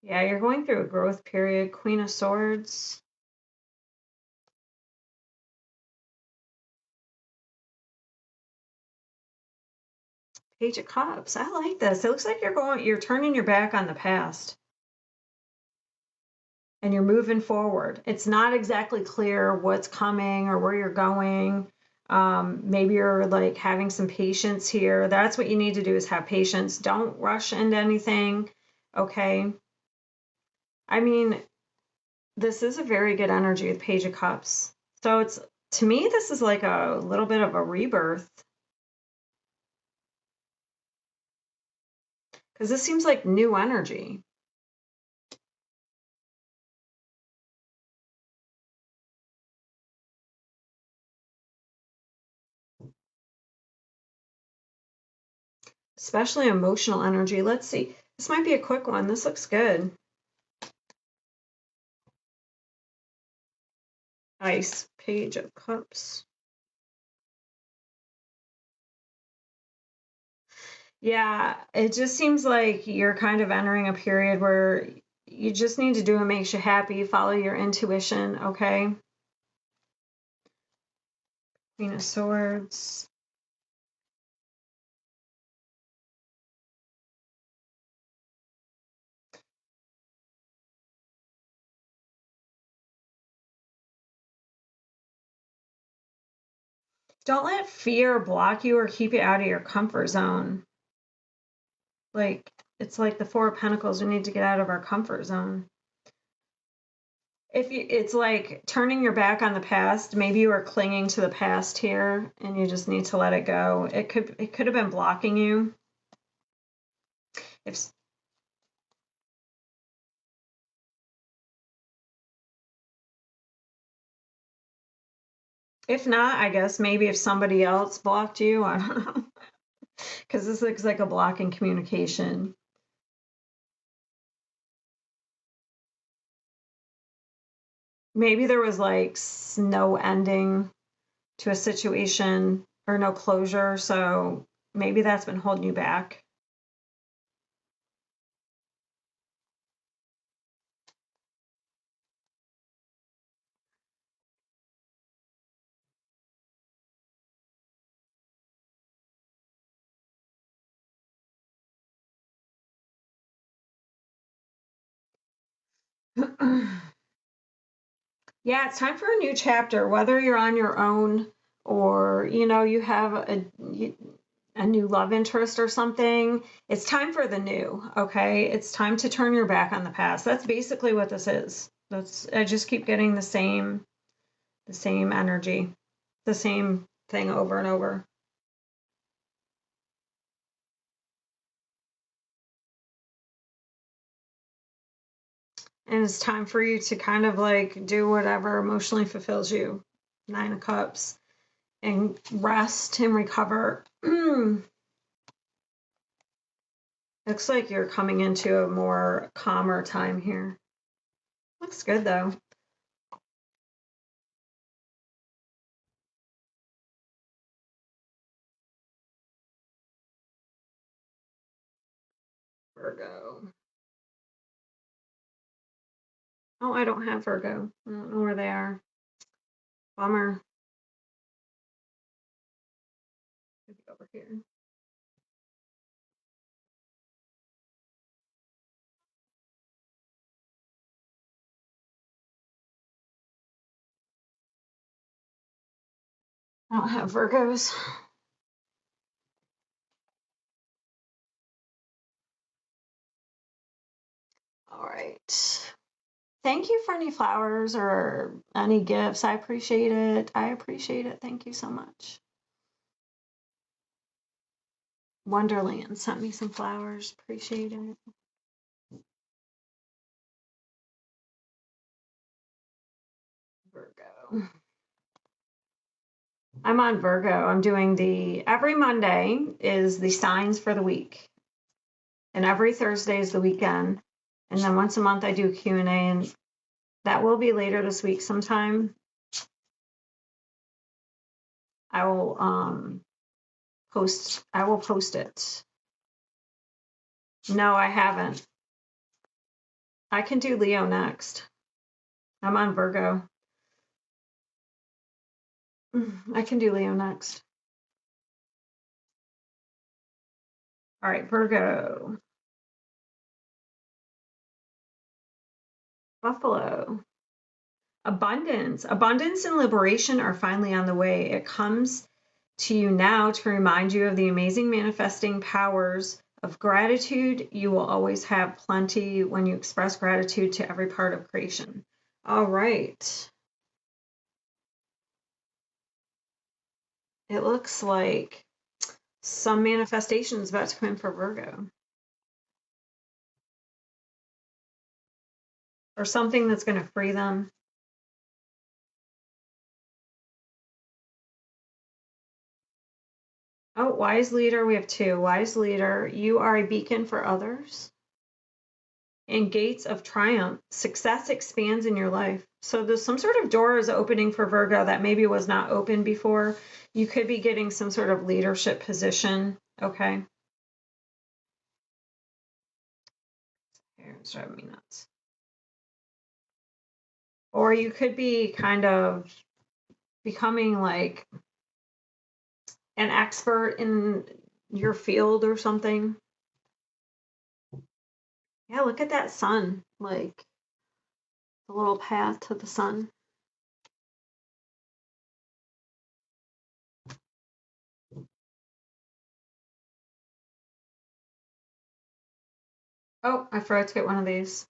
Yeah, you're going through a growth period. Queen of Swords. Page of Cups. I like this. It looks like you're turning your back on the past. And you're moving forward. It's not exactly clear what's coming or where you're going. Maybe you're like having some patience here. That's what you need to do, is have patience. Don't rush into anything. Okay. I mean, this is a very good energy with Page of Cups. So it's, to me, this is like a little bit of a rebirth. Because this seems like new energy. Especially emotional energy. Let's see. This might be a quick one. This looks good. Ice. Page of Cups. Yeah, it just seems like you're kind of entering a period where you just need to do what makes you happy, follow your intuition, okay? Queen of Swords. Don't let fear block you or keep you out of your comfort zone. Like, it's like the Four of Pentacles. We need to get out of our comfort zone. if you, it's like turning your back on the past. Maybe you are clinging to the past here, and you just need to let it go. It could have been blocking you. If if not, I guess maybe if somebody else blocked you, I don't know, because this looks like a block in communication. Maybe there was like no ending to a situation or no closure, so maybe that's been holding you back. Yeah, it's time for a new chapter, whether you're on your own or you have a new love interest or something. It's time for the new, okay? It's time to turn your back on the past. That's basically what this is. That's I just keep getting the same energy, the same thing over and over. And it's time for you to kind of like do whatever emotionally fulfills you. Nine of Cups. And rest and recover. Looks like you're coming into a more calmer time here. Looks good though. Virgo. Oh, I don't have Virgo. I don't know where they are. Bummer. Maybe over here. I don't have Virgos. All right. Thank you for any flowers or any gifts. I appreciate it. I appreciate it. Thank you so much. Wonderland sent me some flowers. Appreciate it. Virgo. I'm on Virgo. I'm doing every Monday is the signs for the week, and every Thursday is the weekend, and then once a month I do Q&A, and that will be later this week sometime. I will post it. No, I haven't. I can do Leo next. I'm on Virgo. I can do Leo next. All right, Virgo. Buffalo. Abundance and liberation are finally on the way. It comes to you now to remind you of the amazing manifesting powers of gratitude. You will always have plenty when you express gratitude to every part of creation. All right. It looks like some manifestation is about to come in for Virgo, or something that's going to free them. Oh, wise leader. We have two. Wise leader. You are a beacon for others. And gates of triumph. Success expands in your life. So there's some sort of door is opening for Virgo that maybe was not open before. You could be getting some sort of leadership position. Okay. Here, it's driving me nuts. Or you could be kind of becoming like an expert in your field or something. Yeah, look at that sun. Like the little path to the sun. Oh, I forgot to get one of these.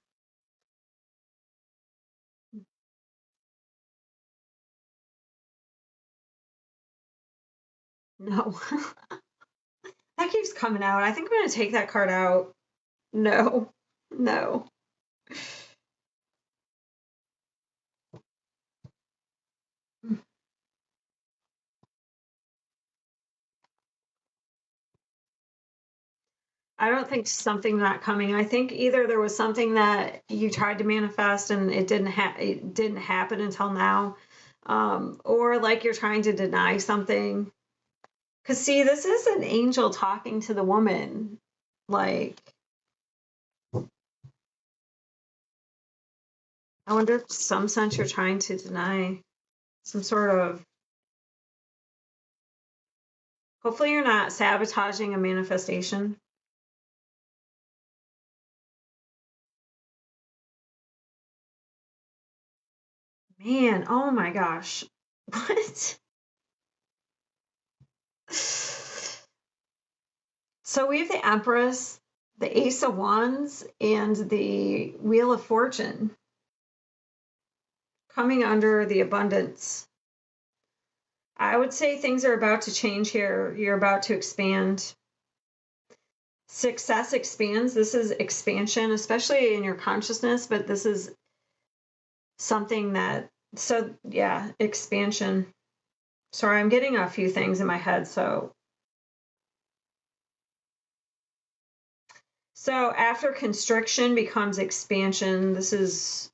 No. That keeps coming out. I think I'm going to take that card out. No. No. I don't think something not coming. I think either there was something that you tried to manifest and it didn't happen until now, or like you're trying to deny something. Cause see, this is an angel talking to the woman. Like, I wonder if some sense you're trying to deny some sort of. Hopefully, you're not sabotaging a manifestation. Man, oh my gosh. What? So we have the Empress, the Ace of Wands, and the Wheel of Fortune coming under the abundance. I would say things are about to change here. You're about to expand. Success expands. This is expansion, especially in your consciousness, but this is something that, so yeah, expansion. Sorry, I'm getting a few things in my head, so after constriction becomes expansion. This is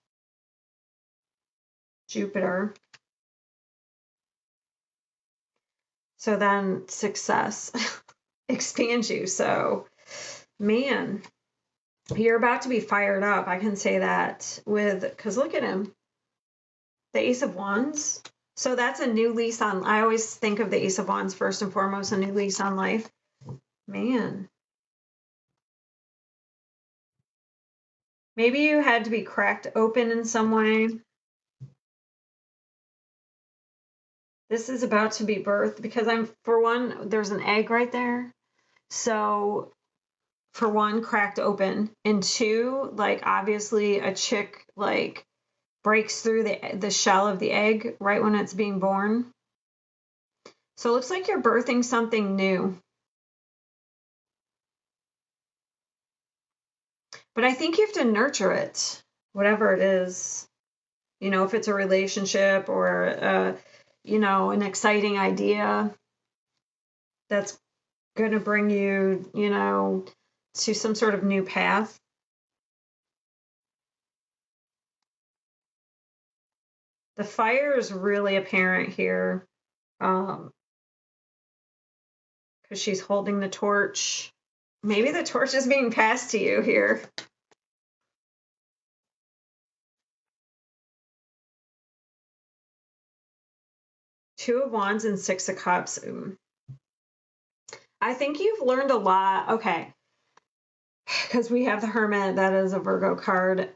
Jupiter. So then success expands you. So, man, you're about to be fired up. I can say that because look at him, the Ace of Wands. So that's a new lease on. I always think of the Ace of Wands first and foremost, a new lease on life. Man. Maybe you had to be cracked open in some way. This is about to be birthed because for one, there's an egg right there. So, for one, cracked open. And two, like, obviously a chick, like, breaks through the shell of the egg right when it's being born. So it looks like you're birthing something new. But I think you have to nurture it, whatever it is. If it's a relationship or, an exciting idea that's going to bring you, to some sort of new path. The fire is really apparent here because she's holding the torch. Maybe the torch is being passed to you here. Two of Wands and Six of Cups. I think you've learned a lot. Okay. Because we have the Hermit, that is a Virgo card.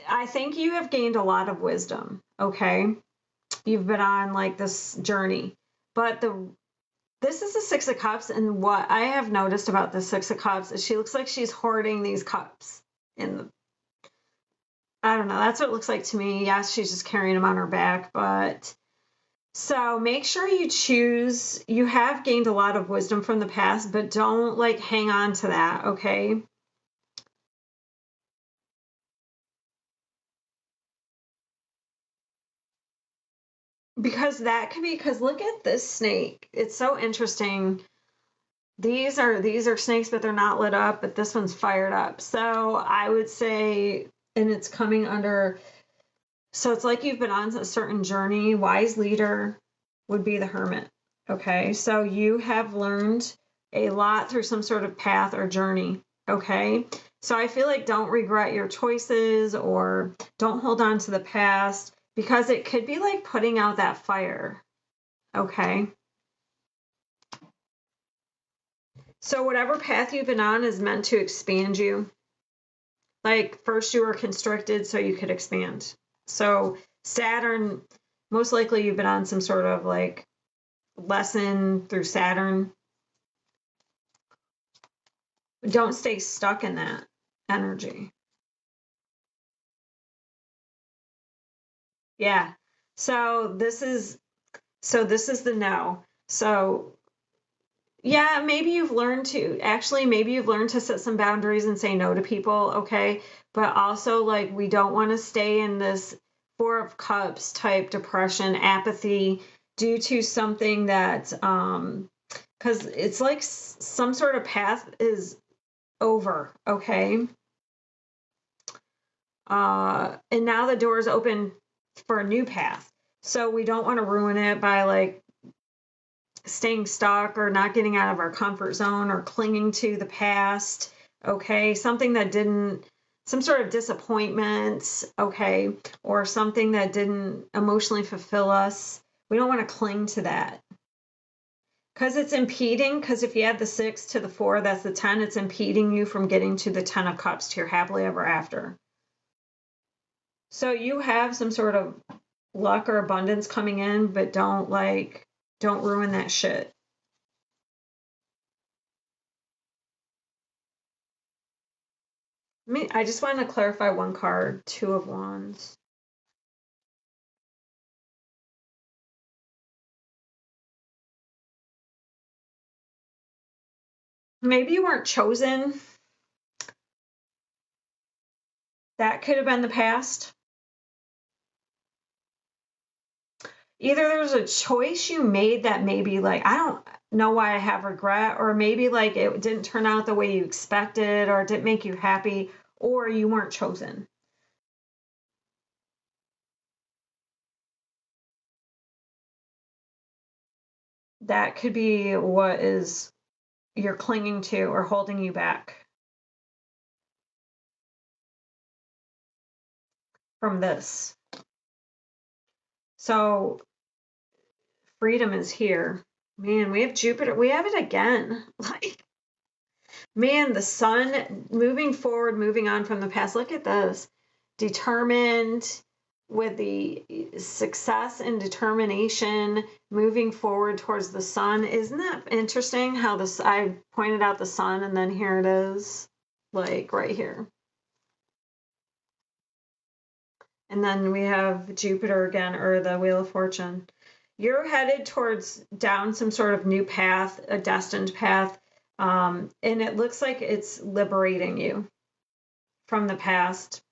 I think you have gained a lot of wisdom. Okay. You've been on like this journey. But this is the Six of Cups, and what I have noticed about the Six of Cups is she looks like she's hoarding these cups in the. I don't know. That's what it looks like to me. Yes, she's just carrying them on her back, but so make sure you choose. You have gained a lot of wisdom from the past, but don't like hang on to that, okay? Because that could be because look at this snake. It's so interesting. These are snakes, but they're not lit up, but this one's fired up. So I would say, and it's coming under, so it's like you've been on a certain journey. Wise leader would be the Hermit. Okay. So you have learned a lot through some sort of path or journey. Okay. So I feel like don't regret your choices or don't hold on to the past because it could be like putting out that fire. Okay. So whatever path you've been on is meant to expand you. Like first you were constricted so you could expand. So Saturn, most likely you've been on some sort of like lesson through Saturn. Don't stay stuck in that energy. Yeah. So this is the no. So Yeah, maybe you've learned to set some boundaries and say no to people, okay? But also, like, we don't want to stay in this Four of Cups type depression, apathy due to something that, because it's like some sort of path is over, okay? And now the door is open for a new path. So we don't want to ruin it by like staying stuck or not getting out of our comfort zone or clinging to the past, okay? Something that didn't, some sort of disappointment, okay? Or something that didn't emotionally fulfill us. We don't want to cling to that because it's impeding. Because if you add the 6 to the 4, that's the 10, it's impeding you from getting to the 10 of Cups, to your happily ever after. So you have some sort of luck or abundance coming in, but don't ruin that shit. I just want to clarify one card, 2 of Wands. Maybe you weren't chosen. That could have been the past. Either there's a choice you made that maybe like, I don't know why I have regret, or maybe like it didn't turn out the way you expected, or it didn't make you happy, or you weren't chosen. That could be what is you're clinging to or holding you back from this. So freedom is here. Man, we have Jupiter. We have it again. Like, man, the sun moving forward, moving on from the past. Look at this. Determined, with the success and determination, moving forward towards the sun. Isn't that interesting how this, I pointed out the sun and then here it is, like right here. And then we have Jupiter again, or the Wheel of Fortune. You're headed towards down some sort of new path, a destined path. And it looks like it's liberating you from the past.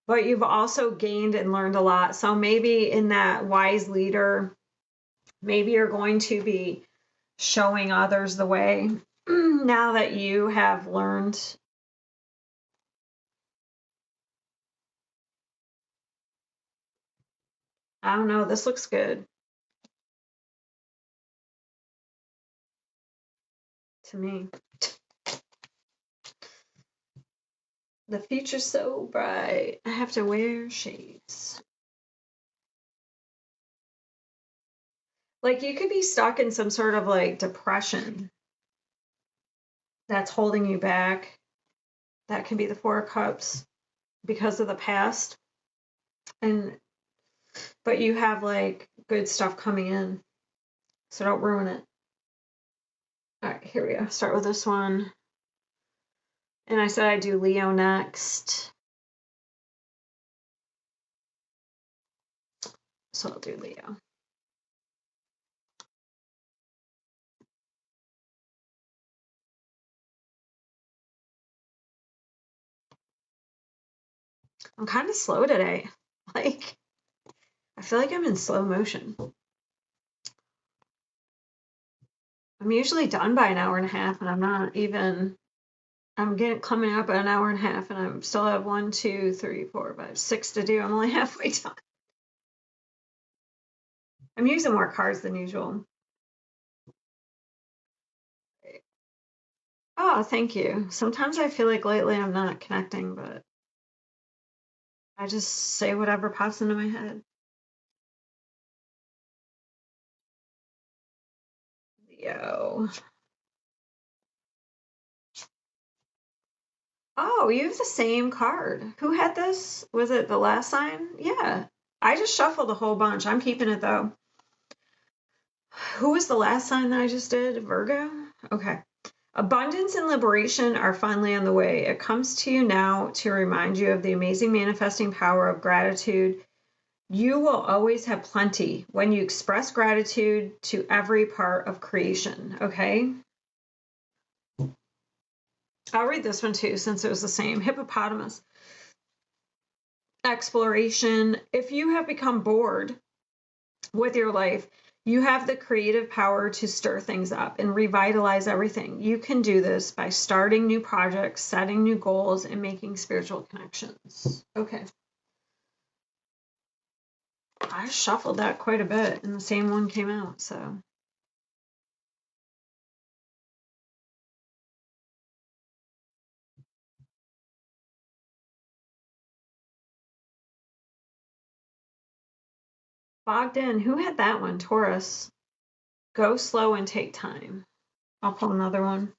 But you've also gained and learned a lot. So maybe in that wise leader, maybe you're going to be showing others the way now that you have learned. I don't know, this looks good to me. The future's so bright. I have to wear shades. Like you could be stuck in some sort of like depression that's holding you back. That can be the 4 of Cups because of the past. But you have like good stuff coming in. So don't ruin it. All right, here we go. Start with this one. And I said I'd do Leo next. So I'll do Leo. I'm kind of slow today. Like, I feel like I'm in slow motion. I'm usually done by an hour and a half, and I'm not even. I'm coming up at an hour and a half, and I'm still have 1, 2, 3, 4, 5, 6 to do. I'm only halfway done. I'm using more cards than usual. Oh, thank you. Sometimes I feel like lately I'm not connecting, but I just say whatever pops into my head. Leo. Oh, you have the same card. Who had this? Was it the last sign? Yeah. I just shuffled a whole bunch. I'm keeping it though. Who was the last sign that I just did? Virgo? Okay. Abundance and liberation are finally on the way. It comes to you now to remind you of the amazing manifesting power of gratitude. You will always have plenty when you express gratitude to every part of creation. Okay. I'll read this one too, since it was the same. Hippopotamus. Exploration. If you have become bored with your life, you have the creative power to stir things up and revitalize everything. You can do this by starting new projects, setting new goals, and making spiritual connections. Okay. I shuffled that quite a bit, and the same one came out, so. Bogged in. Who had that one? Taurus. Go slow and take time. I'll pull another one.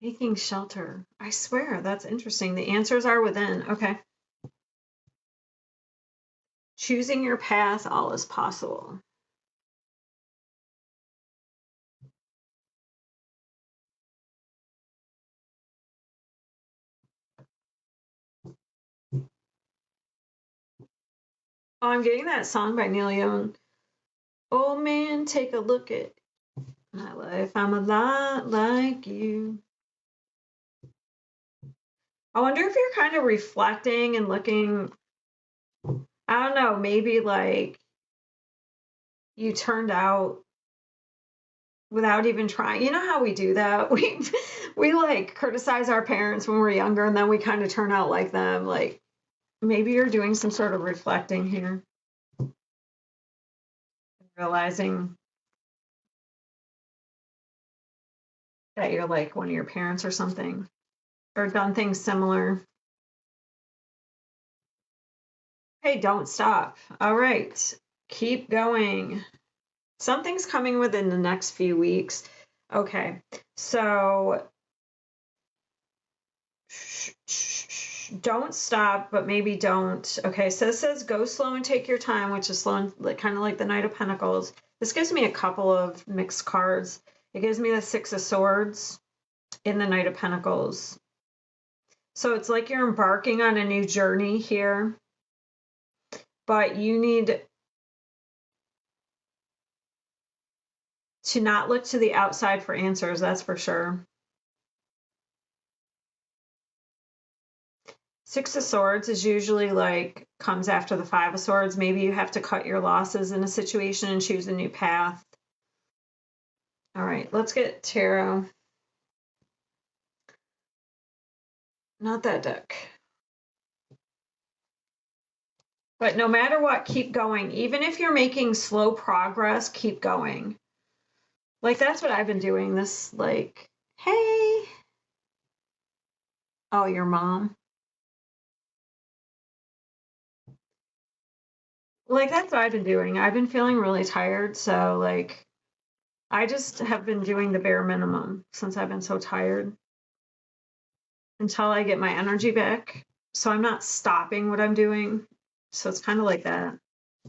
Taking shelter. I swear, that's interesting. The answers are within. Okay. Choosing your path, all is possible. Oh, I'm getting that song by Neil Young. Oh man, take a look at my life. I'm a lot like you. I wonder if you're kind of reflecting and looking, I don't know, maybe like you turned out without even trying. You know how we do that? We like criticize our parents when we're younger and then we kind of turn out like them. Like maybe you're doing some sort of reflecting here. Realizing that you're like one of your parents or something, or done things similar. Hey, don't stop. All right, keep going. Something's coming within the next few weeks. Okay, so don't stop, but maybe don't. Okay, so it says go slow and take your time, which is slow and like, kind of like the Knight of Pentacles. This gives me a couple of mixed cards. It gives me the Six of Swords in the Knight of Pentacles. So it's like you're embarking on a new journey here, but you need to not look to the outside for answers, that's for sure. Six of Swords is usually like comes after the Five of Swords. Maybe you have to cut your losses in a situation and choose a new path. All right, let's get tarot. Not that deck. But no matter what, keep going. Even if you're making slow progress, keep going. Like that's what I've been doing. This like, hey. Oh, your mom. Like that's what I've been doing. I've been feeling really tired, so like I just have been doing the bare minimum since I've been so tired until I get my energy back. So I'm not stopping what I'm doing. So it's kind of like that.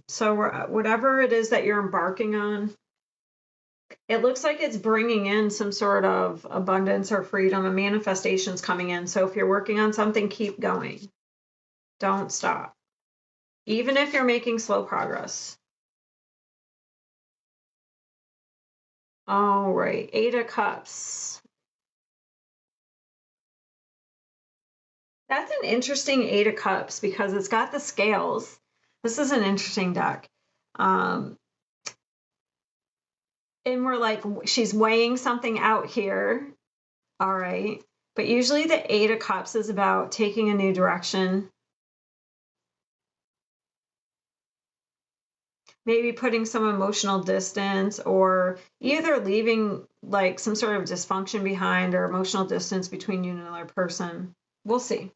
So whatever it is that you're embarking on, it looks like it's bringing in some sort of abundance or freedom, and manifestations coming in. So if you're working on something, keep going. Don't stop. Even if you're making slow progress. All right, Eight of Cups. That's an interesting Eight of Cups because it's got the scales. This is an interesting deck. And we're like, she's weighing something out here. All right. But usually the Eight of Cups is about taking a new direction. Maybe putting some emotional distance or either leaving like some sort of dysfunction behind or emotional distance between you and another person. We'll see.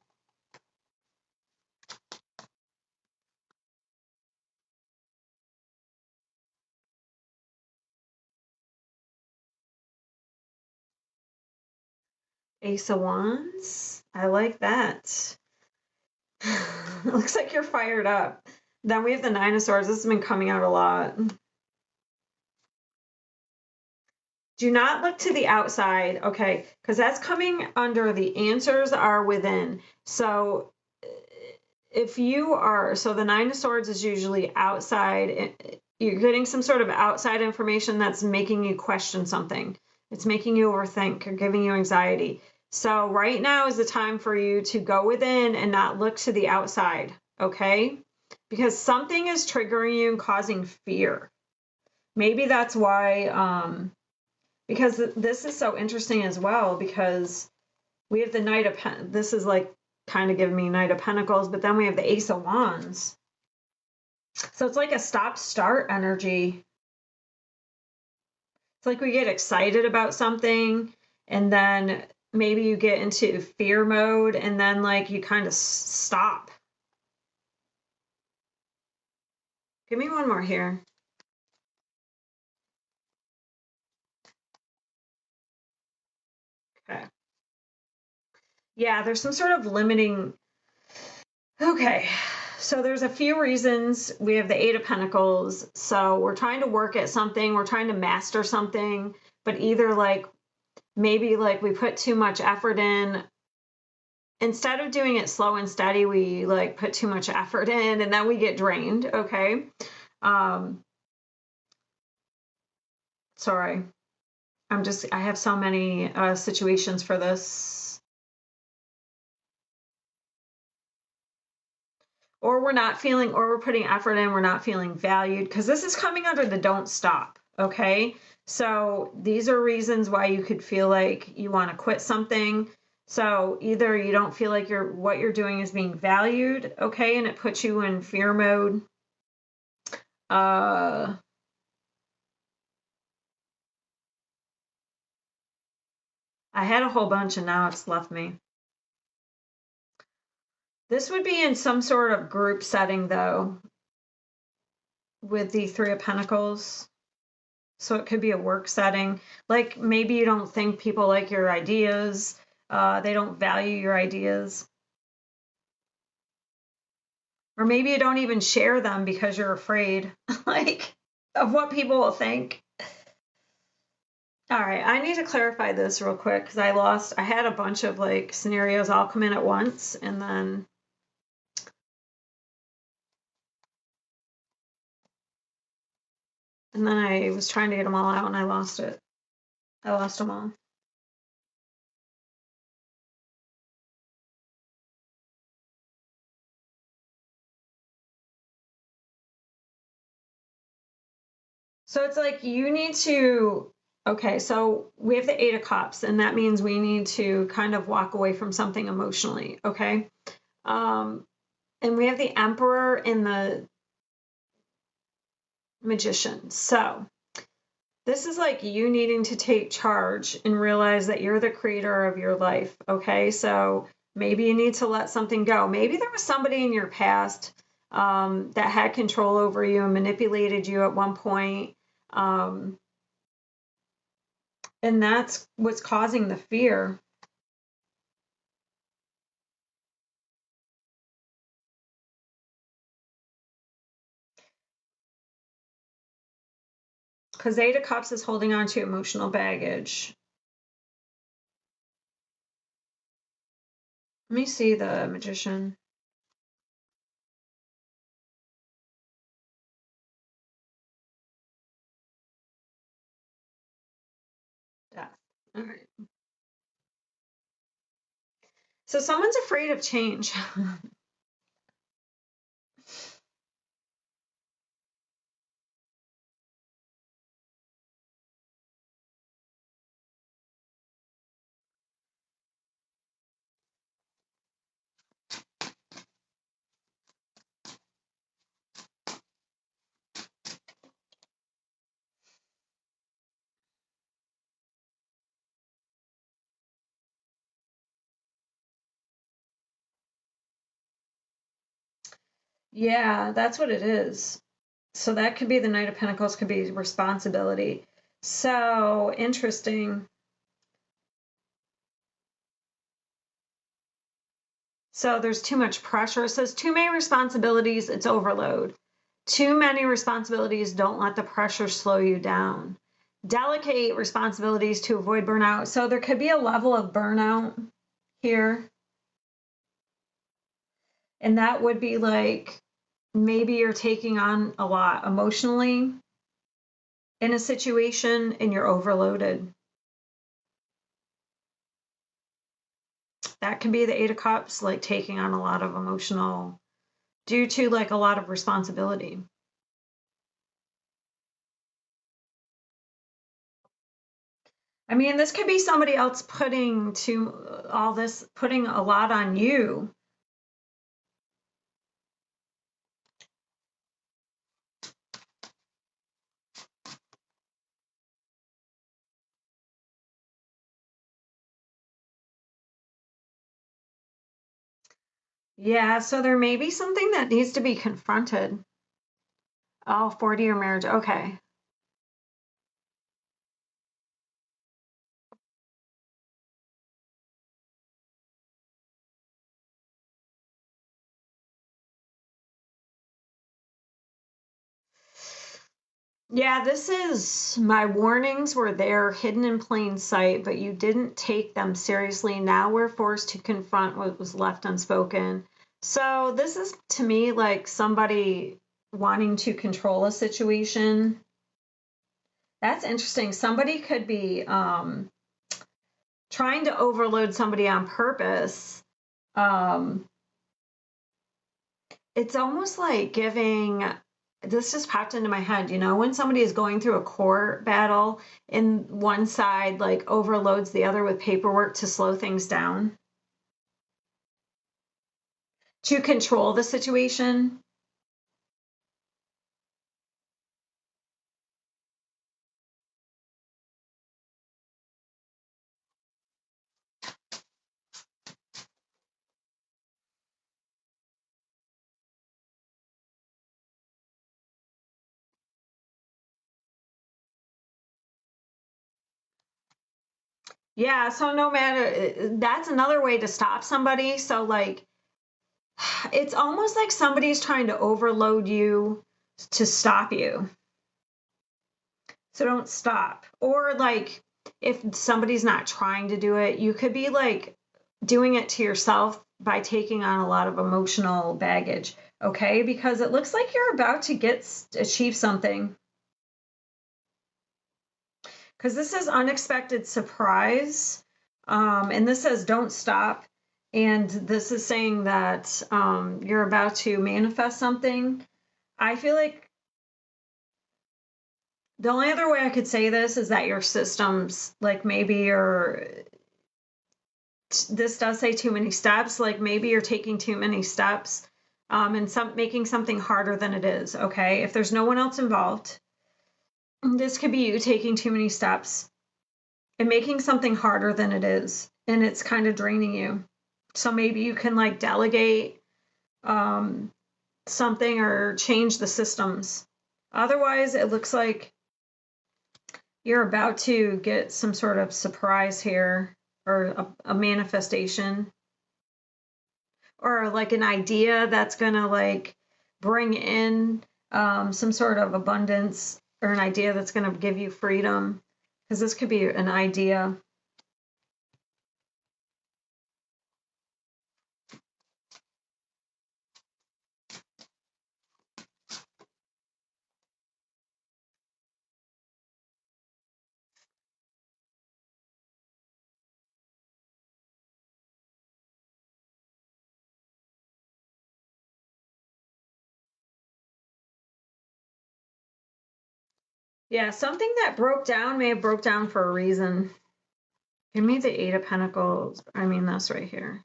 Ace of Wands. I like that. Looks like you're fired up. Then we have the Nine of Swords. This has been coming out a lot. Do not look to the outside, okay? Because that's coming under the answers are within. So if you are, so the Nine of Swords is usually outside. You're getting some sort of outside information that's making you question something. It's making you overthink or giving you anxiety. So right now is the time for you to go within and not look to the outside, okay? Because something is triggering you and causing fear. Maybe that's why, because this is so interesting as well, because we have the Knight of this is like kind of giving me Knight of Pentacles, but then we have the Ace of Wands. So it's like a stop-start energy. It's like we get excited about something, and then maybe you get into fear mode, and then like you kind of stop. Give me one more here. Okay. Yeah, there's some sort of limiting. Okay. So there's a few reasons. We have the Eight of Pentacles. So we're trying to work at something. We're trying to master something. But either like, maybe like we put too much effort in. Instead of doing it slow and steady, we like put too much effort in and then we get drained. Okay. Sorry. I have so many situations for this. Or we're not feeling, or we're putting effort in, we're not feeling valued, because this is coming under the don't stop, okay? So these are reasons why you could feel like you want to quit something. So either you don't feel like what you're doing is being valued, okay, and it puts you in fear mode. I had a whole bunch and now it's left me. This would be in some sort of group setting, though, with the Three of Pentacles. So it could be a work setting. Like maybe you don't think people like your ideas. They don't value your ideas. Or maybe you don't even share them because you're afraid like of what people will think. All right, I need to clarify this real quick because I had a bunch of like scenarios all come in at once and then I was trying to get them all out and I lost it. I lost them all. So it's like you need to, okay, so we have the Eight of Cups, and that means we need to kind of walk away from something emotionally, okay? And we have the Emperor and the Magician. So this is like you needing to take charge and realize that you're the creator of your life, okay? So maybe you need to let something go. Maybe there was somebody in your past that had control over you and manipulated you at one point. And that's what's causing the fear. Because Eight of Cups is holding on to emotional baggage. Let me see the Magician. Death. All right. So someone's afraid of change. Yeah, that's what it is. So that could be the Knight of Pentacles, could be responsibility. So interesting. So there's too much pressure. It says too many responsibilities, it's overload. Too many responsibilities, don't let the pressure slow you down. delegate responsibilities to avoid burnout. So there could be a level of burnout here. And that would be like maybe you're taking on a lot emotionally in a situation and you're overloaded. That can be the Eight of Cups, like taking on a lot of emotional due to like a lot of responsibility. I mean, this could be somebody else putting putting a lot on you. Yeah, so there may be something that needs to be confronted. Oh, 40-year marriage. Okay. Yeah, this is my warnings were there hidden in plain sight, but you didn't take them seriously. Now we're forced to confront what was left unspoken. So this is to me like somebody wanting to control a situation. That's interesting. Somebody could be trying to overload somebody on purpose. Um, it's almost like giving this just popped into my head, when somebody is going through a court battle and one side like overloads the other with paperwork to slow things down, to control the situation. Yeah, so no matter, that's another way to stop somebody. So like it's almost like somebody's trying to overload you to stop you. So don't stop. Or like if somebody's not trying to do it, you could be like doing it to yourself by taking on a lot of emotional baggage, okay? Because it looks like you're about to achieve something. Because this is unexpected surprise. And this says don't stop. And this is saying that you're about to manifest something. I feel like the only other way I could say this is that your systems, like maybe this does say too many steps, like maybe you're taking too many steps and making something harder than it is, okay? If there's no one else involved, this could be you taking too many steps and making something harder than it is, and it's kind of draining you. So maybe you can like delegate something or change the systems. Otherwise, it looks like you're about to get some sort of surprise here or a manifestation or like an idea that's going to like bring in some sort of abundance or an idea that's going to give you freedom, because this could be an idea. Yeah, something that broke down may have broke down for a reason. Give me the Eight of Pentacles. I mean, this right here.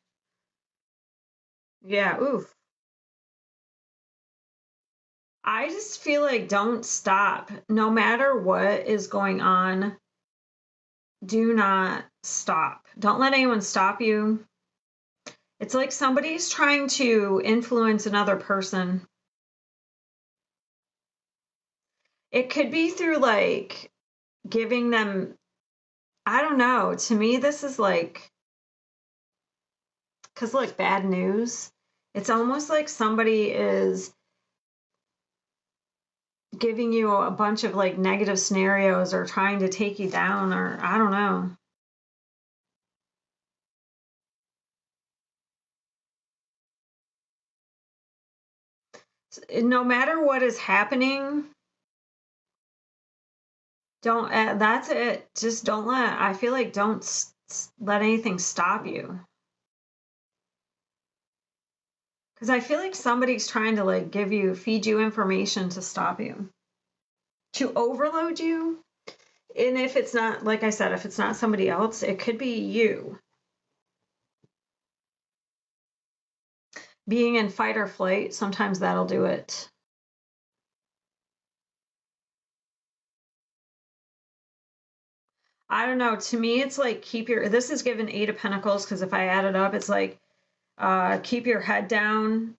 Yeah, oof. I just feel like don't stop. No matter what is going on, do not stop. Don't let anyone stop you. It's like somebody's trying to influence another person. It could be through like giving them, I don't know. To me, this is like, because like bad news, it's almost like somebody is giving you a bunch of like negative scenarios or trying to take you down, or I don't know. No matter what is happening, don't that's it. Just don't let, I feel like don't let anything stop you. Because I feel like somebody's trying to like feed you information to stop you, to overload you. And if it's not, like I said, if it's not somebody else, it could be you. Being in fight or flight, sometimes that'll do it. I don't know. To me, it's like this is given 8 of Pentacles, because if I add it up, it's like keep your head down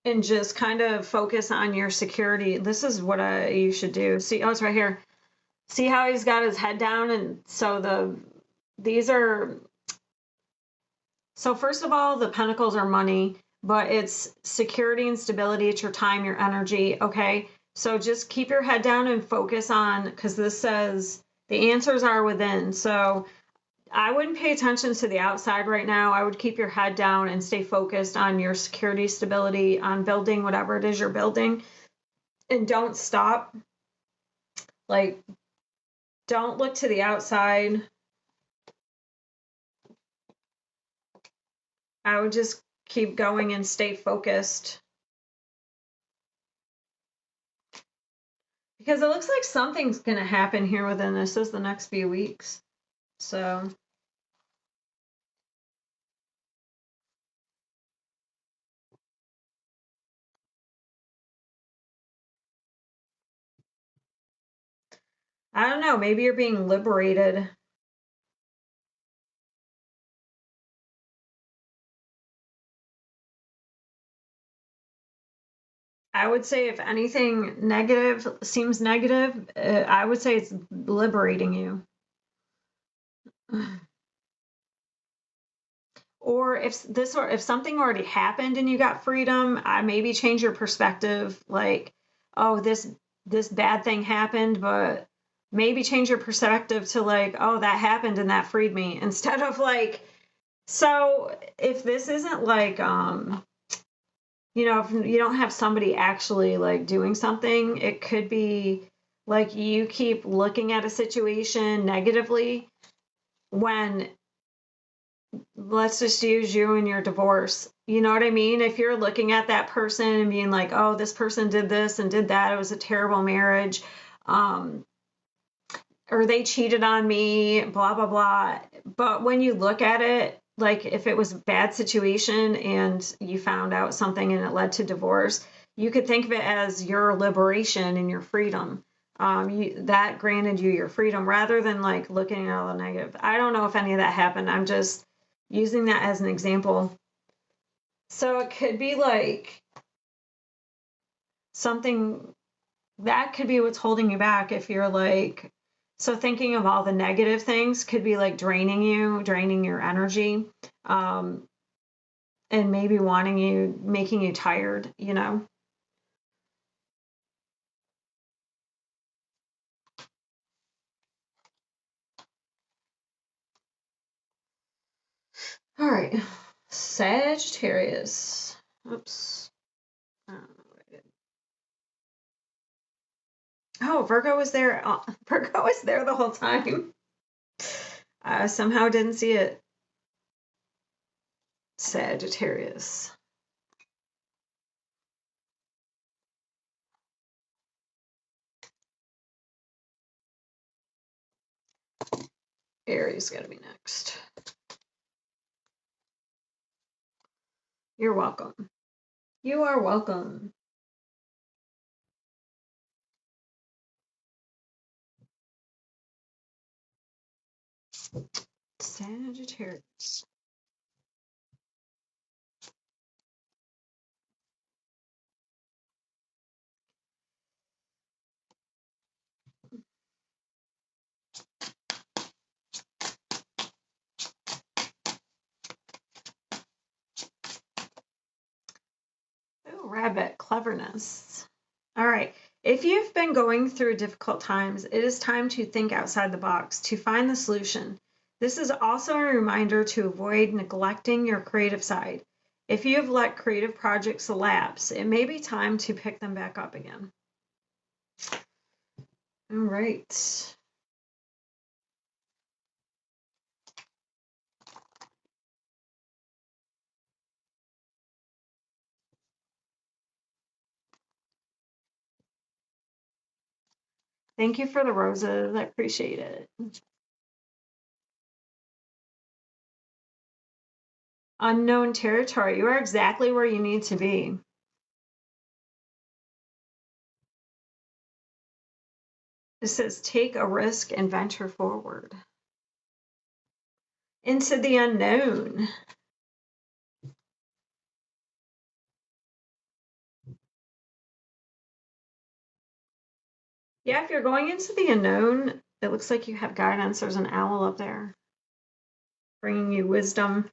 and just kind of focus on your security. This is what you should do. See, oh, it's right here. See how he's got his head down? And so these are, so first of all, the Pentacles are money, but it's security and stability. It's your time, your energy. Okay. So just keep your head down and focus on, because this says the answers are within. So I wouldn't pay attention to the outside right now. I would keep your head down and stay focused on your security, stability, on building whatever it is you're building. And don't stop. Like, don't look to the outside. I would just keep going and stay focused. Because it looks like something's going to happen here within the next few weeks. So I don't know, maybe you're being liberated. I would say if anything negative seems negative, I would say it's liberating you. Or if something already happened and you got freedom, maybe change your perspective. Like, oh, this bad thing happened, but maybe change your perspective to like, oh, that happened and that freed me, instead of like, so if this isn't like if you don't have somebody actually like doing something, it could be like you keep looking at a situation negatively when, let's just use you and your divorce. You know what I mean? If you're looking at that person and being like, oh, this person did this and did that, it was a terrible marriage, or they cheated on me, blah, blah, blah. But when you look at it, like if it was a bad situation and you found out something and it led to divorce, you could think of it as your liberation and your freedom. That granted you your freedom, rather than like looking at all the negative. I don't know if any of that happened. I'm just using that as an example. So it could be like something that could be what's holding you back. If you're like, so thinking of all the negative things could be like draining your energy, and maybe making you tired, All right, Sagittarius. Oops. Oh, Virgo was there. Virgo was there the whole time. Somehow didn't see it. Sagittarius. Aries got to be next. You're welcome. You are welcome. Sagittarius. Oh, rabbit, cleverness. All right. If you've been going through difficult times, it is time to think outside the box to find the solution. This is also a reminder to avoid neglecting your creative side. If you have let creative projects lapse, it may be time to pick them back up again. All right. Thank you for the roses. I appreciate it. Unknown territory. You are exactly where you need to be. It says take a risk and venture forward into the unknown. Yeah, if you're going into the unknown, it looks like you have guidance. There's an owl up there bringing you wisdom.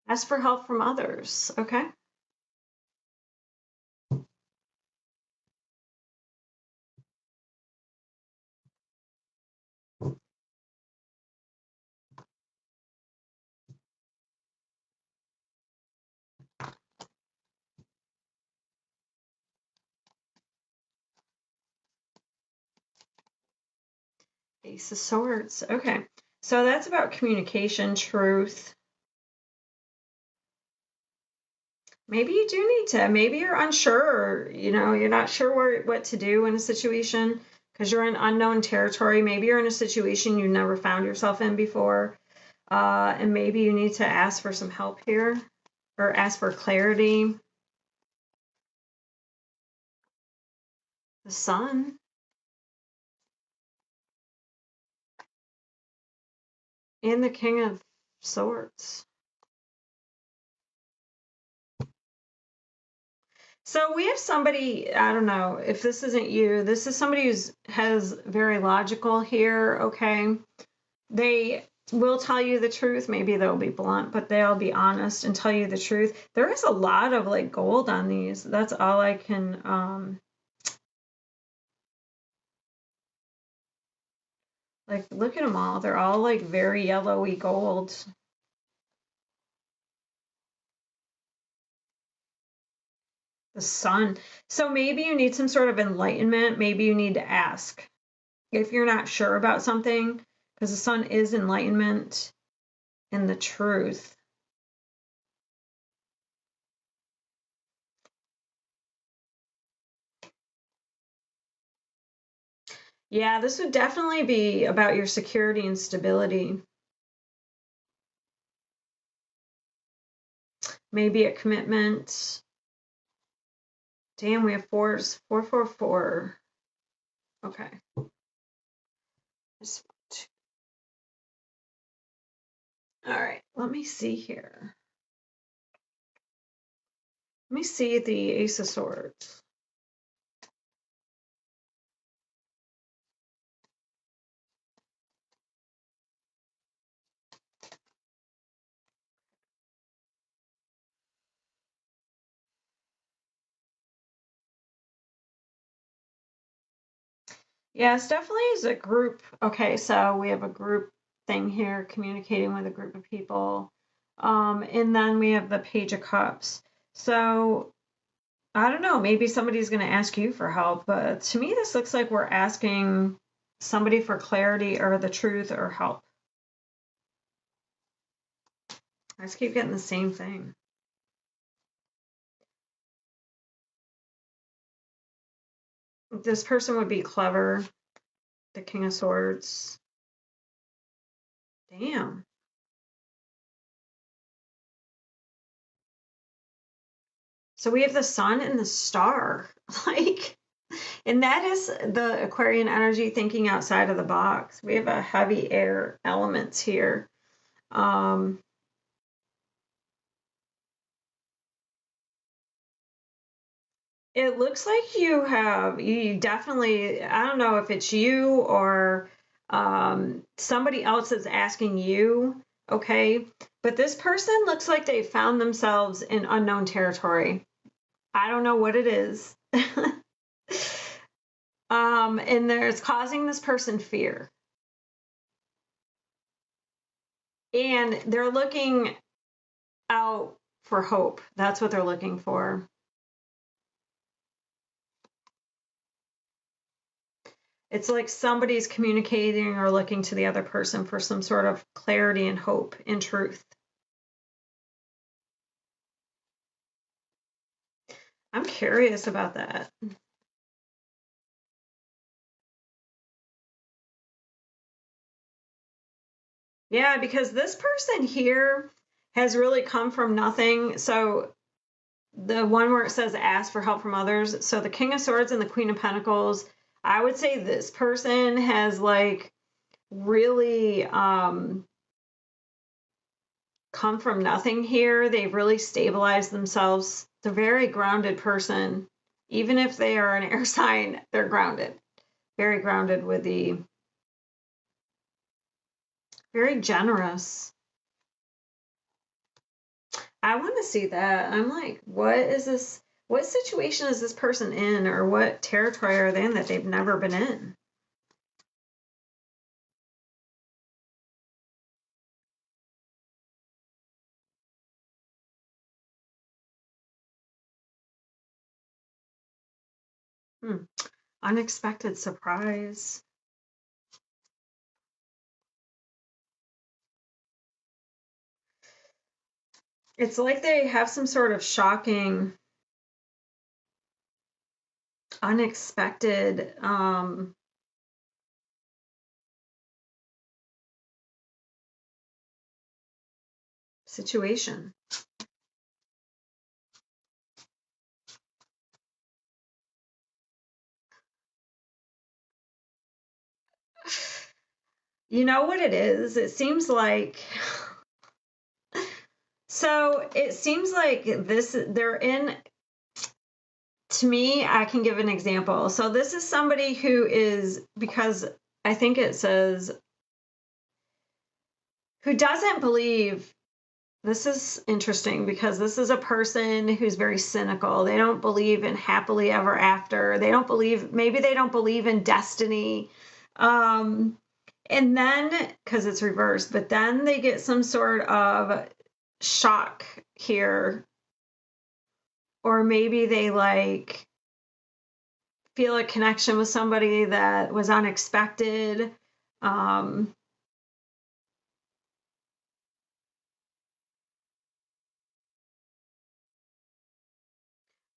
Ask for help from others. Okay. Ace of Swords. Okay. So that's about communication, truth. Maybe you do need to, maybe you're unsure, you're not sure what to do in a situation because you're in unknown territory. Maybe you're in a situation you never found yourself in before. And maybe you need to ask for some help here or ask for clarity. The Sun. And the King of Swords. So we have somebody, I don't know if this isn't you, this is somebody who's has very logical here, okay? They will tell you the truth. Maybe they'll be blunt, but they'll be honest and tell you the truth. There is a lot of like gold on these. That's all I can like look at them all. They're all like very yellowy gold. The Sun. So maybe you need some sort of enlightenment. Maybe you need to ask if you're not sure about something, because the Sun is enlightenment and the truth. Yeah, this would definitely be about your security and stability. Maybe a commitment. Damn, we have fours. 444. Okay. All right, let me see here. Let me see the Ace of Swords. Yeah, it's definitely is a group. Okay, so we have a group thing here, communicating with a group of people. And then we have the Page of Cups. So I don't know, maybe somebody's going to ask you for help, but to me, this looks like we're asking somebody for clarity or the truth or help. I just keep getting the same thing. This person would be clever. The King of Swords. Damn. So we have the sun and the star. Like, and that is the Aquarian energy thinking outside of the box. We have a heavy air elements here. It looks like you definitely, I don't know if it's you or somebody else is asking you, Okay. But this person looks like they found themselves in unknown territory. I don't know what it is. And it's causing this person fear. And they're looking out for hope. That's what they're looking for. It's like somebody's communicating or looking to the other person for some sort of clarity and hope and truth. I'm curious about that. Yeah, because this person here has really come from nothing. So the one where it says ask for help from others. So the King of Swords and the Queen of Pentacles, I would say this person has like really come from nothing here. They've really stabilized themselves. They're a very grounded person. Even if they are an air sign, they're grounded. Very grounded with the very generous. I want to see that. I'm like, what is this? What situation is this person in, or what territory are they in that they've never been in? Hmm. Unexpected surprise. It's like they have some sort of shocking, unexpected situation. You know what it is? It seems like so it seems like this they're in, to me, I can give an example. So this is somebody who is, because I think it says, who doesn't believe. This is interesting because this is a person who's very cynical. They don't believe in happily ever after. They don't believe, maybe they don't believe in destiny. Um, and then, because it's reversed, but then they get some sort of shock here. Or maybe they like feel a connection with somebody that was unexpected. Um,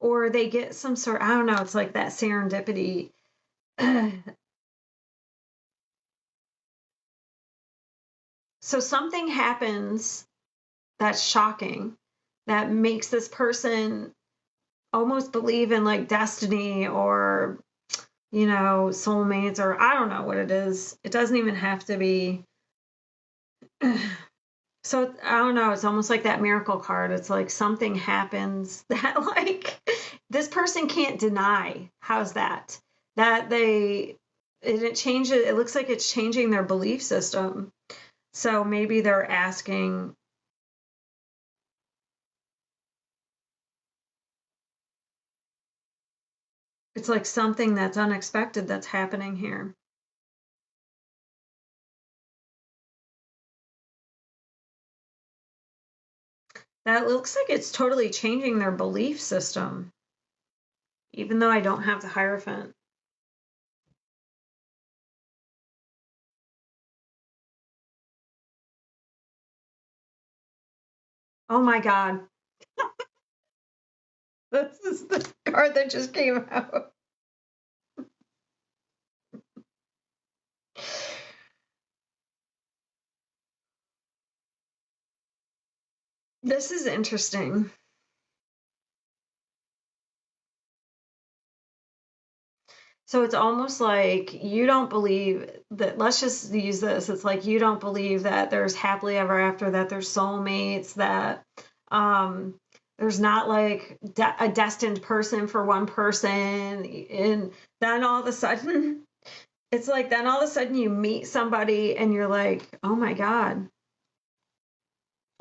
or they get some sort, I don't know, it's like that serendipity. So something happens that's shocking that makes this person almost believe in like destiny or, soulmates, or I don't know what it is. It doesn't even have to be. So I don't know. It's almost like that miracle card. It's like something happens that like this person can't deny. How's that? That it changes. It looks like it's changing their belief system. So maybe they're asking. It's like something that's unexpected that's happening here. That looks like it's totally changing their belief system, even though I don't have the Hierophant. Oh my God. This is the card that just came out. This is interesting. So it's almost like you don't believe that, let's just use this. It's like you don't believe that there's happily ever after, that there's soulmates, that um, there's not like a destined person for one person. And then all of a sudden, it's like then all of a sudden you meet somebody and you're like, oh my God,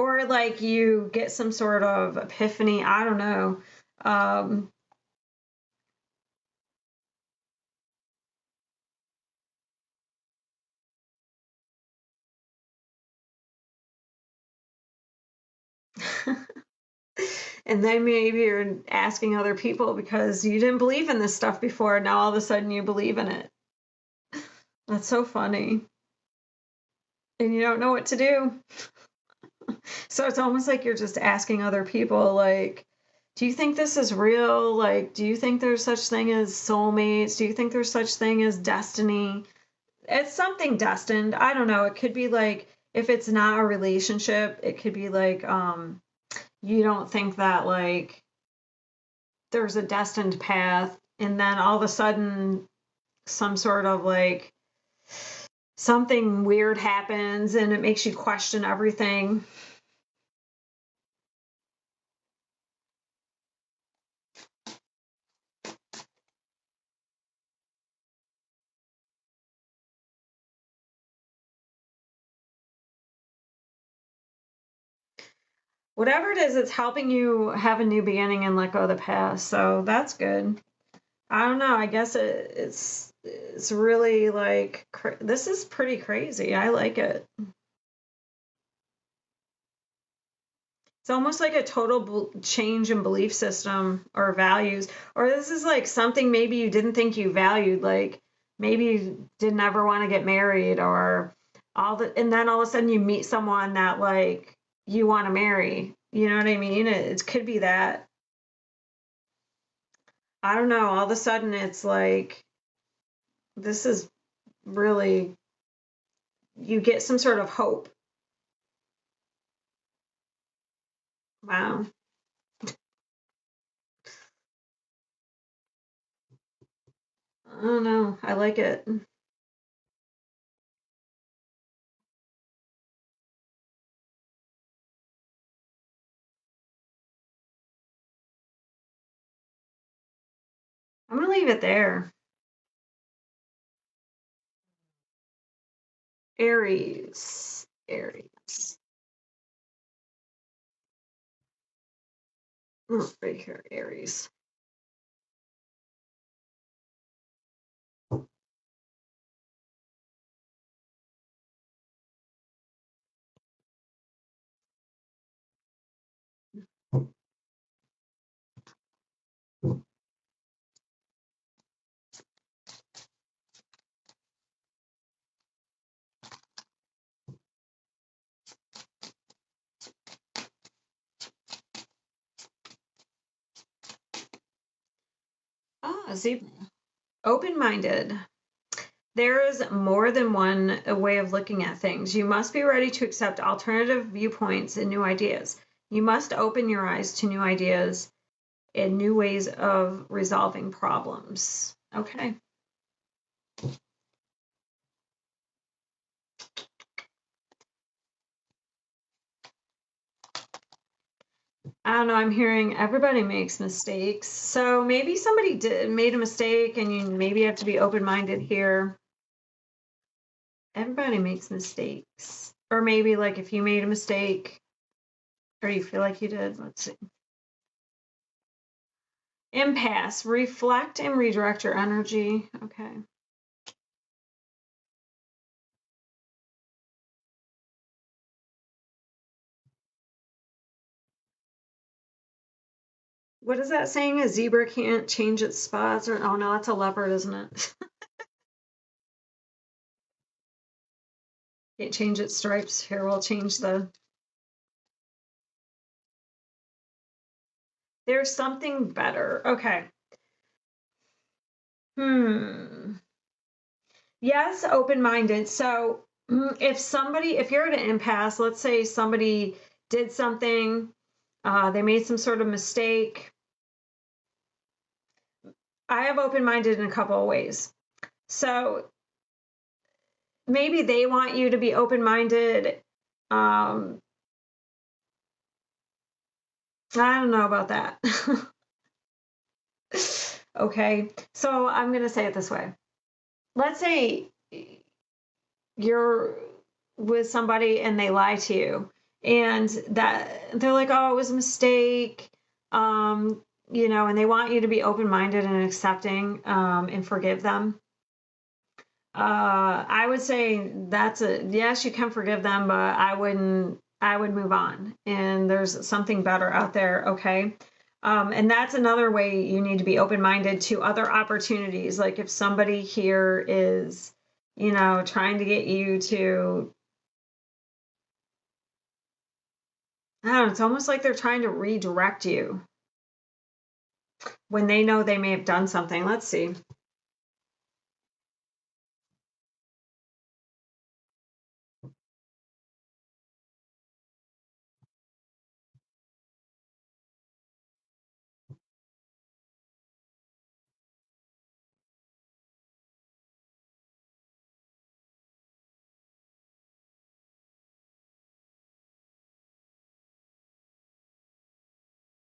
or like you get some sort of epiphany. I don't know. Um, and then maybe you're asking other people because you didn't believe in this stuff before. Now all of a sudden you believe in it. That's so funny. And you don't know what to do. So it's almost like you're just asking other people, like, do you think this is real? Like, do you think there's such thing as soulmates? Do you think there's such thing as destiny? It's something destined. I don't know. It could be like, if it's not a relationship, it could be like, you don't think that like there's a destined path, and then all of a sudden some sort of like something weird happens and it makes you question everything. Whatever it is, it's helping you have a new beginning and let go of the past. So that's good. I don't know. I guess it's really like this is pretty crazy. I like it. It's almost like a total change in belief system or values. Or this is like something maybe you didn't think you valued. Like maybe you didn't ever want to get married, or and then all of a sudden you meet someone that like you want to marry. You know what I mean? It could be that. I don't know. All of a sudden it's like this is really, you get some sort of hope. Wow. I don't know. I like it. I'm gonna leave it there. Aries. Aries. Oh, right here, Aries. Ah, zebra. Open-minded. There is more than one way of looking at things. You must be ready to accept alternative viewpoints and new ideas. You must open your eyes to new ideas and new ways of resolving problems. Okay. I don't know, I'm hearing everybody makes mistakes. So maybe somebody made a mistake and you maybe have to be open-minded here. Everybody makes mistakes. Or maybe like if you made a mistake or you feel like you did, let's see. Impasse, reflect and redirect your energy. Okay. What is that saying? A zebra can't change its spots, or oh no, that's a leopard, isn't it? Can't change its stripes. Here, we'll change the. There's something better. Okay. Hmm. Yes, open-minded. So if you're at an impasse, let's say somebody did something, they made some sort of mistake. I have open-minded in a couple of ways. So maybe they want you to be open-minded. I don't know about that. Okay, so I'm going to say it this way. Let's say you're with somebody and they lie to you, and that they're like, oh, it was a mistake. And they want you to be open-minded and accepting, and forgive them. I would say yes, you can forgive them, but I would move on. And there's something better out there, okay? And that's another way you need to be open-minded to other opportunities. Like if somebody here is, trying to get you to, I don't know, it's almost like they're trying to redirect you when they know they may have done something. Let's see.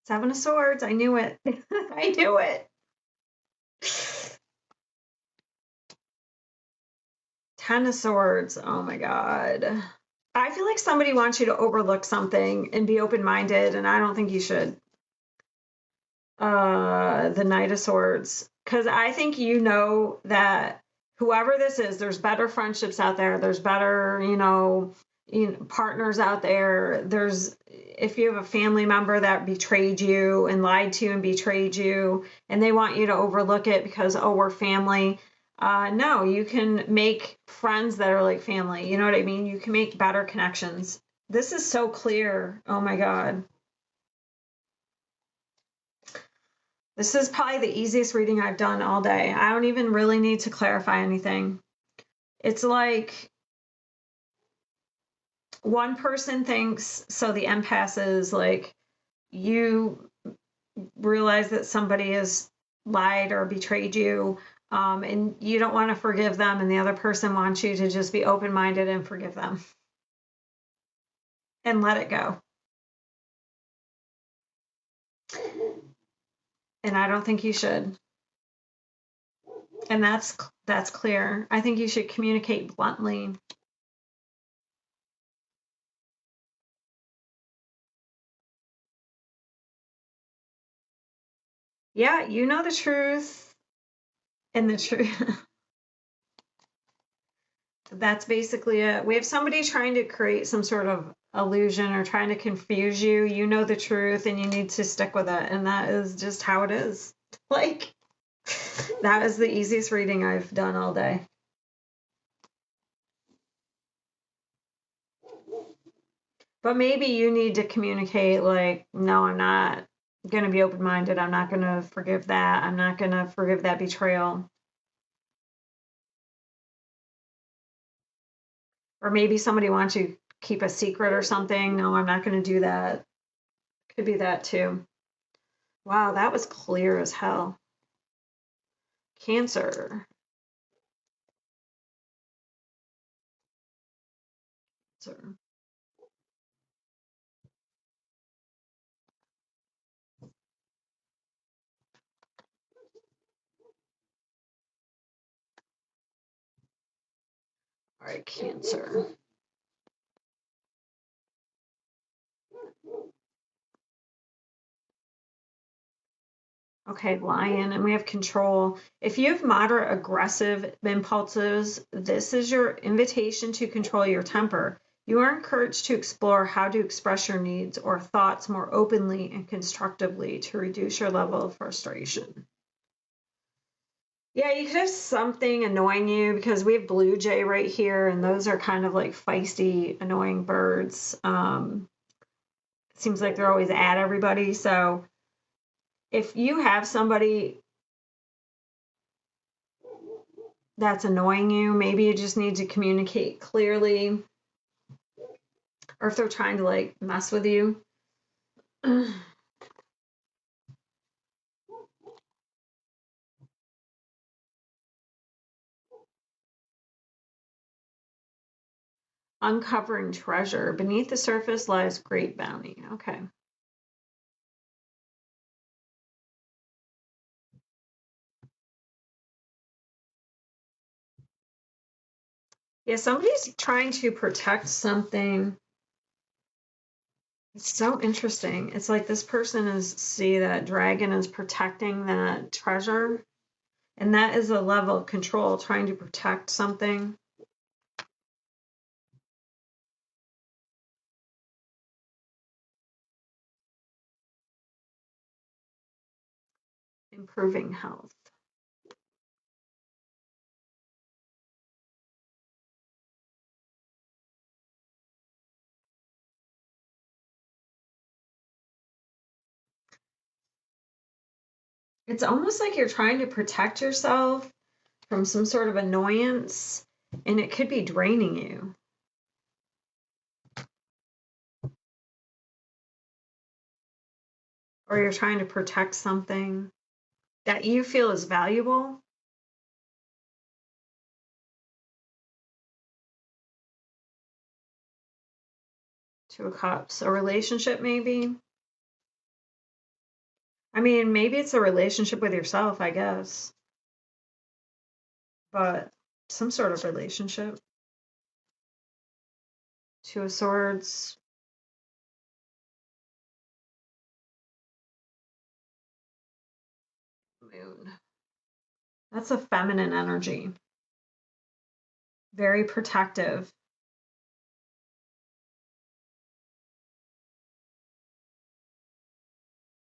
Seven of Swords. I knew it. I knew it. Ten of Swords. Oh my God. I feel like somebody wants you to overlook something and be open-minded, and I don't think you should. The Knight of Swords. Because I think that whoever this is, there's better friendships out there. There's better, partners out there. If you have a family member that betrayed you and lied to you and betrayed you, and they want you to overlook it because, oh, we're family. No, you can make friends that are like family. You know what I mean? You can make better connections. This is so clear. Oh my God. This is probably the easiest reading I've done all day. I don't even really need to clarify anything. It's like one person thinks, so the empath is like, you realize that somebody has lied or betrayed you, and you don't want to forgive them, and the other person wants you to just be open-minded and forgive them and let it go. And I don't think you should. And that's clear. I think you should communicate bluntly. Yeah, you know the truth, and the truth. That's basically it. We have somebody trying to create some sort of illusion or trying to confuse you. You know the truth and you need to stick with it. And that is just how it is. Like, that is the easiest reading I've done all day. But maybe you need to communicate, like, no, I'm not going to be open minded. I'm not going to forgive that. I'm not going to forgive that betrayal. Or maybe somebody wants you to keep a secret or something. No, I'm not going to do that. Could be that too. Wow, that was clear as hell. Cancer. Cancer. All right, Cancer. Okay, Lion, and we have Control. If you have moderate aggressive impulses, this is your invitation to control your temper. You are encouraged to explore how to express your needs or thoughts more openly and constructively to reduce your level of frustration. Yeah, you could have something annoying you because we have Blue Jay right here, and those are kind of like feisty, annoying birds. It seems like they're always at everybody. So if you have somebody that's annoying you, maybe you just need to communicate clearly. Or if they're trying to like mess with you. Uncovering treasure. Beneath the surface lies great bounty. Okay. Yeah, somebody's trying to protect something. It's so interesting. It's like this person is, see, that dragon is protecting that treasure. And that is a level of control, trying to protect something. Improving health. It's almost like you're trying to protect yourself from some sort of annoyance, and it could be draining you. Or you're trying to protect something that you feel is valuable. Two of Cups, a relationship maybe. I mean, maybe it's a relationship with yourself, I guess, but some sort of relationship. Two of Swords. Moon. That's a feminine energy. Very protective.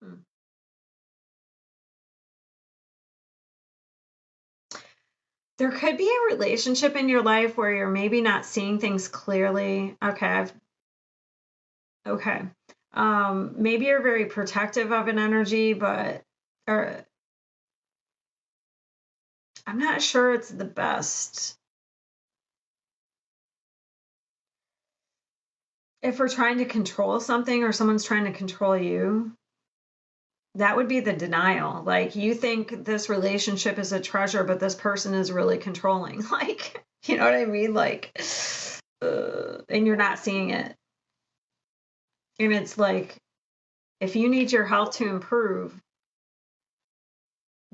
Hmm. There could be a relationship in your life where you're maybe not seeing things clearly. Okay. Maybe you're very protective of an energy, but or I'm not sure it's the best. If we're trying to control something or someone's trying to control you, that would be the denial. Like you think this relationship is a treasure, but this person is really controlling. Like, you know what I mean? Like, and you're not seeing it. And it's like, if you need your health to improve,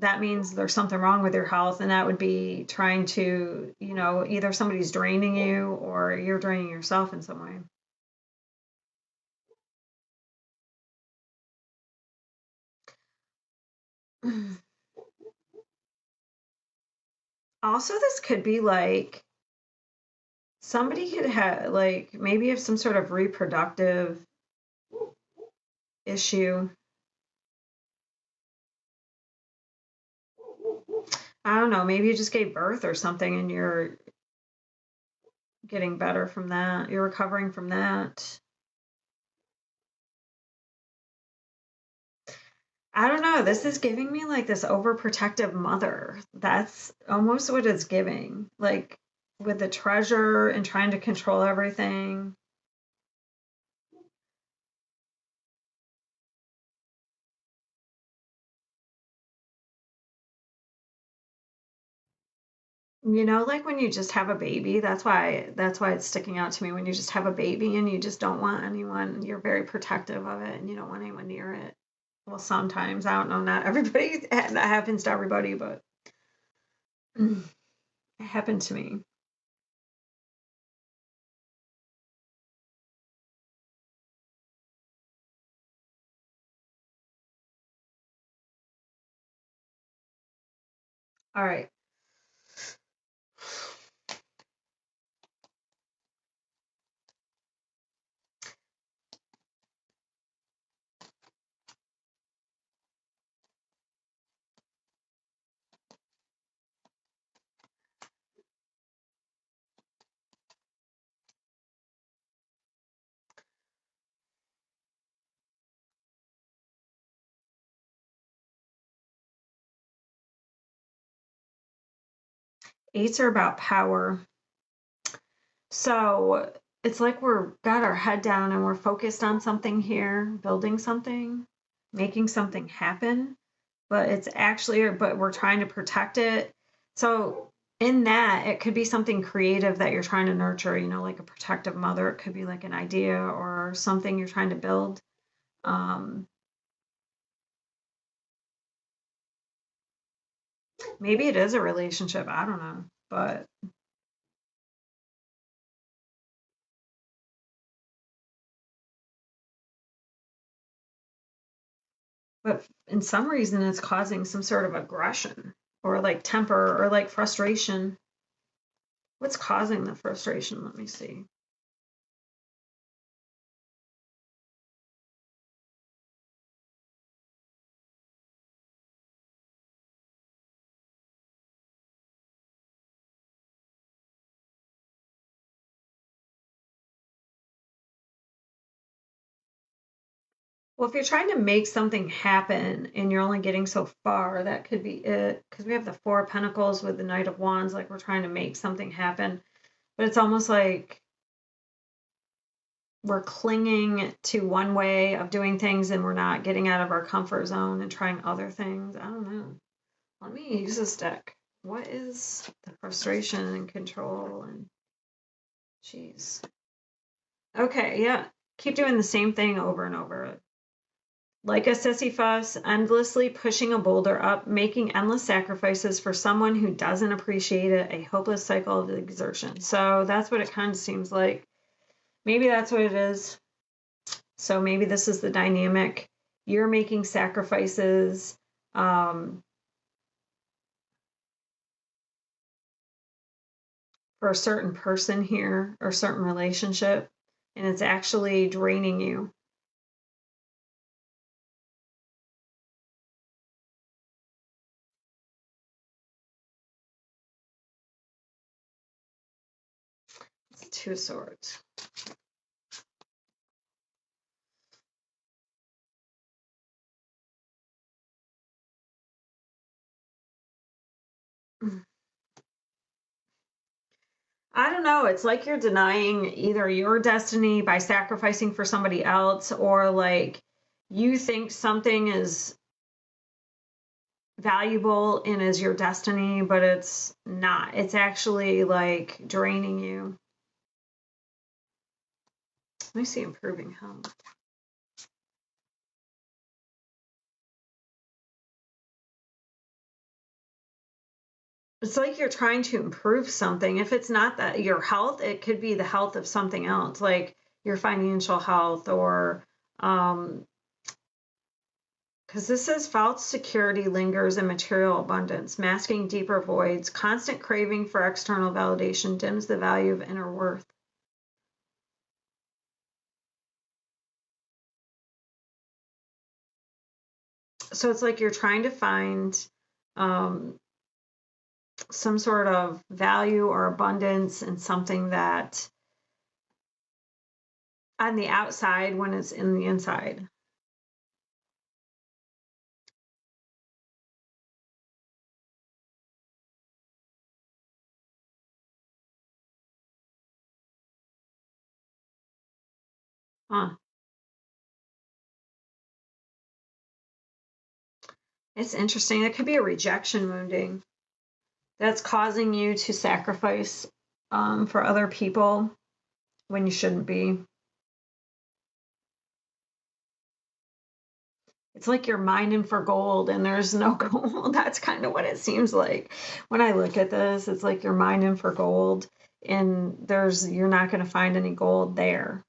that means there's something wrong with your health. And that would be trying to, either somebody's draining you or you're draining yourself in some way. Also, this could be like somebody could have, like, maybe have some sort of reproductive issue. I don't know, maybe you just gave birth or something and you're getting better from that. You're recovering from that. I don't know. This is giving me like this overprotective mother. That's almost what it's giving. Like with the treasure and trying to control everything. Like when you just have a baby, that's why it's sticking out to me. When you just have a baby and you just don't want anyone, you're very protective of it and you don't want anyone near it. Well, sometimes, I don't know, not everybody, that happens to everybody, but it happened to me. All right. Eights are about power. So it's like we're got our head down and we're focused on something here, building something, making something happen, but we're trying to protect it. So in that, it could be something creative that you're trying to nurture, like a protective mother. It could be like an idea or something you're trying to build. Um, Maybe it is a relationship. I don't know, but but in some reason it's causing some sort of aggression or like temper or like frustration. What's causing the frustration? Let me see. Well, if you're trying to make something happen and you're only getting so far, that could be it. Because we have the Four of Pentacles with the Knight of Wands, like we're trying to make something happen. But it's almost like we're clinging to one way of doing things and we're not getting out of our comfort zone and trying other things. I don't know. Let me use this deck. What is the frustration and control and jeez. Okay, yeah. Keep doing the same thing over and over. Like a Sisyphus, endlessly pushing a boulder up, making endless sacrifices for someone who doesn't appreciate it, a hopeless cycle of exertion. So that's what it kind of seems like. Maybe that's what it is. So maybe this is the dynamic. You're making sacrifices for a certain person here or certain relationship, and it's actually draining you. It's Two of Swords. I don't know. It's like you're denying either your destiny by sacrificing for somebody else, or like you think something is valuable and is your destiny, but it's not. It's actually like draining you. Let me see improving health. It's like you're trying to improve something. If it's not that your health, it could be the health of something else, like your financial health or because this says false security lingers in material abundance, masking deeper voids. Constant craving for external validation dims the value of inner worth. So it's like you're trying to find um, some sort of value or abundance in something that on the outside when it's in the inside. Huh. It's interesting. It could be a rejection wounding that's causing you to sacrifice for other people when you shouldn't be. It's like you're mining for gold and there's no gold. That's kind of what it seems like. When I look at this, it's like you're mining for gold and you're not going to find any gold there.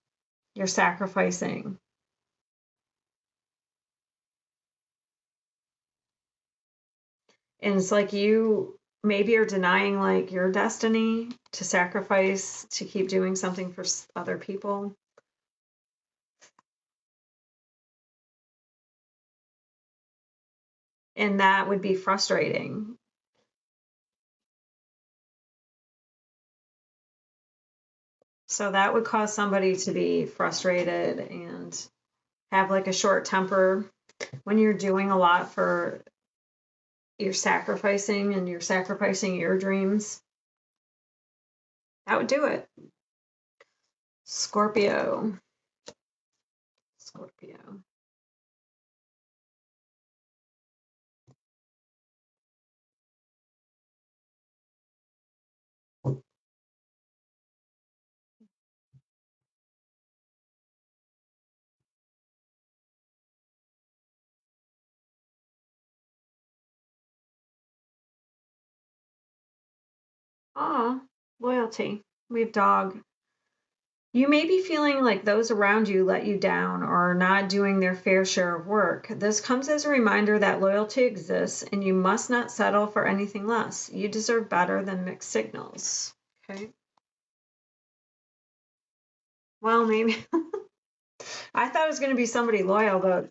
You're sacrificing. And it's like you maybe are denying like your destiny to sacrifice to keep doing something for other people. And that would be frustrating. So that would cause somebody to be frustrated and have like a short temper when you're doing a lot for you're sacrificing and you're sacrificing your dreams. That would do it. Scorpio. Scorpio. Oh, loyalty. We have dog. You may be feeling like those around you let you down or are not doing their fair share of work. This comes as a reminder that loyalty exists and you must not settle for anything less. You deserve better than mixed signals. Okay. Well, maybe I thought it was going to be somebody loyal, but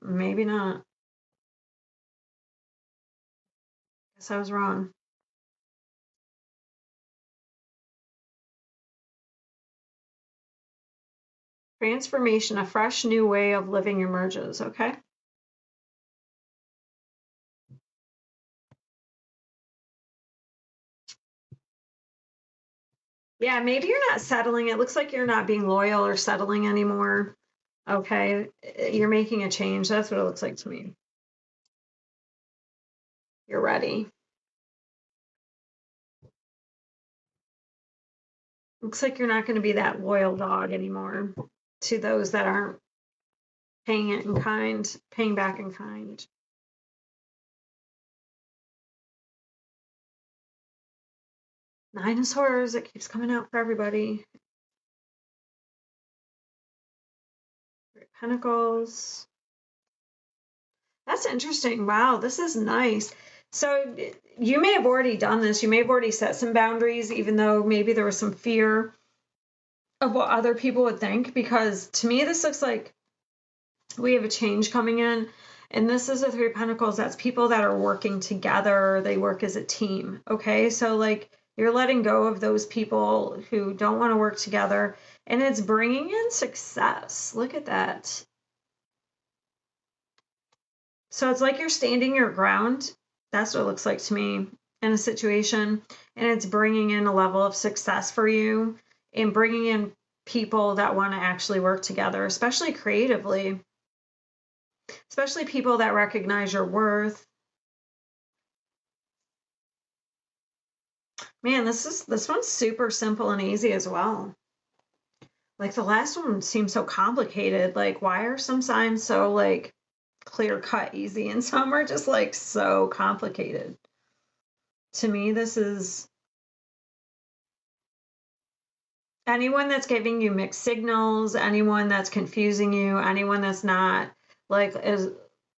maybe not. Guess I was wrong. Transformation, a fresh new way of living emerges, okay? Yeah, maybe you're not settling. It looks like you're not being loyal or settling anymore. Okay, you're making a change. That's what it looks like to me. You're ready. Looks like you're not going to be that loyal dog anymore to those that aren't paying it in kind, paying back in kind. Nine of Swords, it keeps coming out for everybody. Pentacles. That's interesting. Wow, this is nice. So you may have already done this. You may have already set some boundaries, even though maybe there was some fear of what other people would think. Because to me, this looks like we have a change coming in. And this is the Three of Pentacles. That's people that are working together. They work as a team. Okay. So, like, you're letting go of those people who don't want to work together. And it's bringing in success. Look at that. So it's like you're standing your ground. That's what it looks like to me in a situation. And it's bringing in a level of success for you and bringing in people that want to actually work together, especially creatively, especially people that recognize your worth. Man, this one's super simple and easy as well. Like the last one seems so complicated. Like, why are some signs so like clear cut easy and some are just like so complicated? To me, this is anyone that's giving you mixed signals, anyone that's confusing you, anyone that's not like as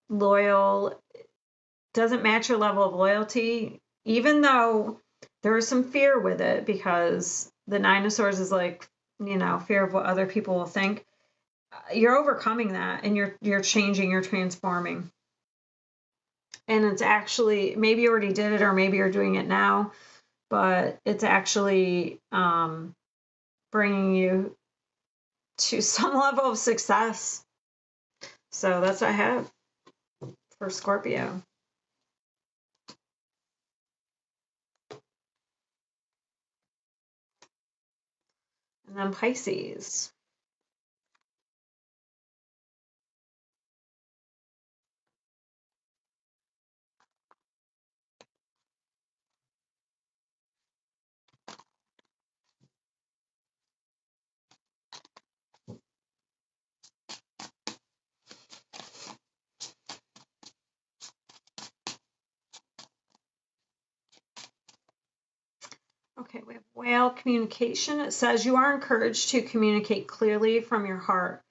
loyal, doesn't match your level of loyalty, even though there is some fear with it because the Nine of Swords is like, fear of what other people will think. You're overcoming that and you're changing, you're transforming. And it's actually, maybe you already did it or maybe you're doing it now, but it's actually bringing you to some level of success. So that's what I have for Scorpio. And then Pisces. Okay, we have whale communication. It says you are encouraged to communicate clearly from your heart.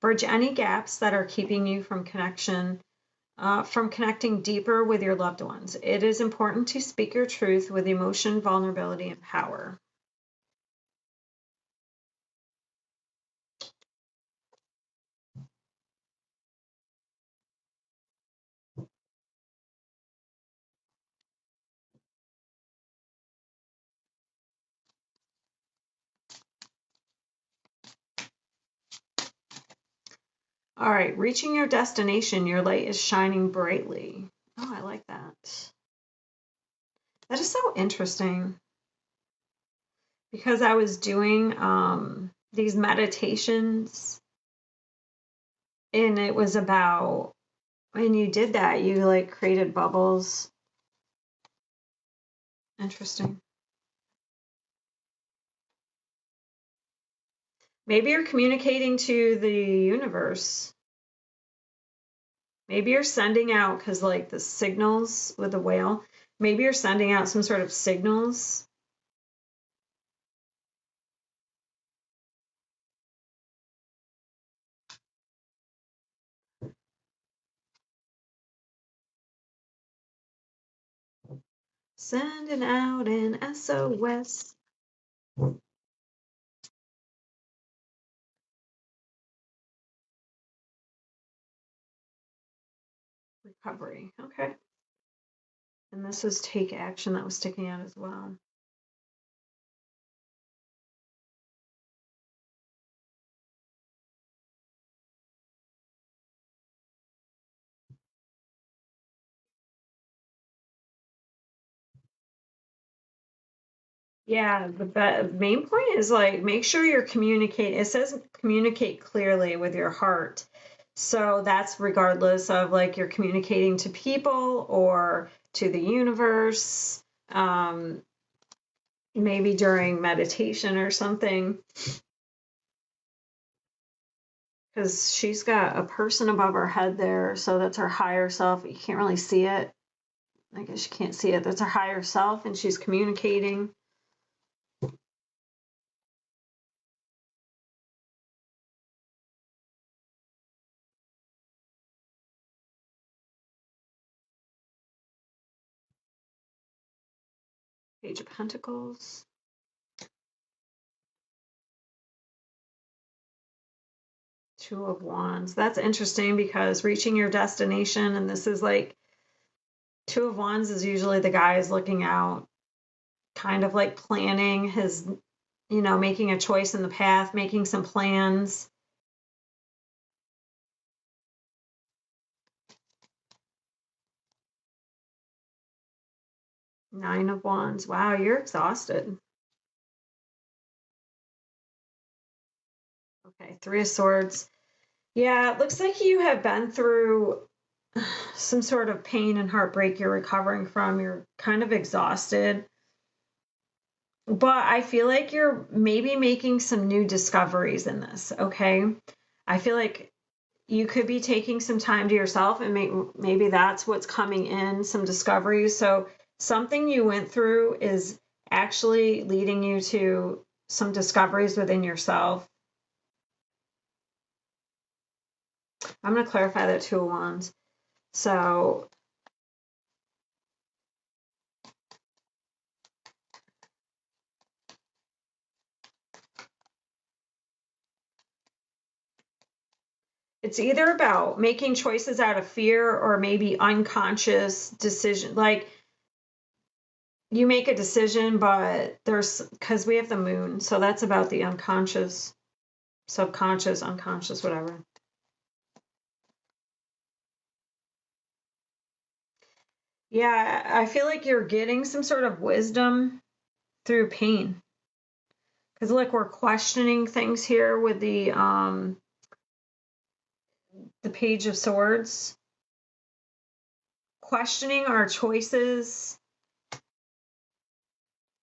Bridge any gaps that are keeping you from connecting deeper with your loved ones. It is important to speak your truth with emotion, vulnerability, and power. All right, reaching your destination, your light is shining brightly. Oh, I like that. That is so interesting because I was doing these meditations and it was about when you did that, you like created bubbles. Interesting. Maybe you're communicating to the universe. Maybe you're sending out, because like the signals with the whale, maybe you're sending out some sort of signals Sending out an SOS. Recovery. Okay. And this is take action that was sticking out as well. Yeah, the main point is like make sure you're communicating. It says communicate clearly with your heart. So that's regardless of like you're communicating to people or to the universe, maybe during meditation or something. Because she's got a person above her head there, so that's her higher self. You can't really see it. I guess you can't see it. That's her higher self, and she's communicating. Page of Pentacles. Two of Wands. That's interesting because reaching your destination, and this is like Two of Wands is usually the guy is looking out, kind of like planning his, making a choice in the path, making some plans. Nine of Wands. Wow, you're exhausted. Okay, Three of Swords. Yeah, it looks like you have been through some sort of pain and heartbreak you're recovering from. You're kind of exhausted. But I feel like you're maybe making some new discoveries in this, okay? I feel like you could be taking some time to yourself and maybe that's what's coming in, some discoveries. So something you went through is actually leading you to some discoveries within yourself. I'm going to clarify that Two of Wands. So it's either about making choices out of fear or maybe unconscious decision. Like you make a decision, but because we have the moon, so that's about the unconscious, subconscious, unconscious, whatever. Yeah, I feel like you're getting some sort of wisdom through pain. Because look, we're questioning things here with the Page of Swords. Questioning our choices,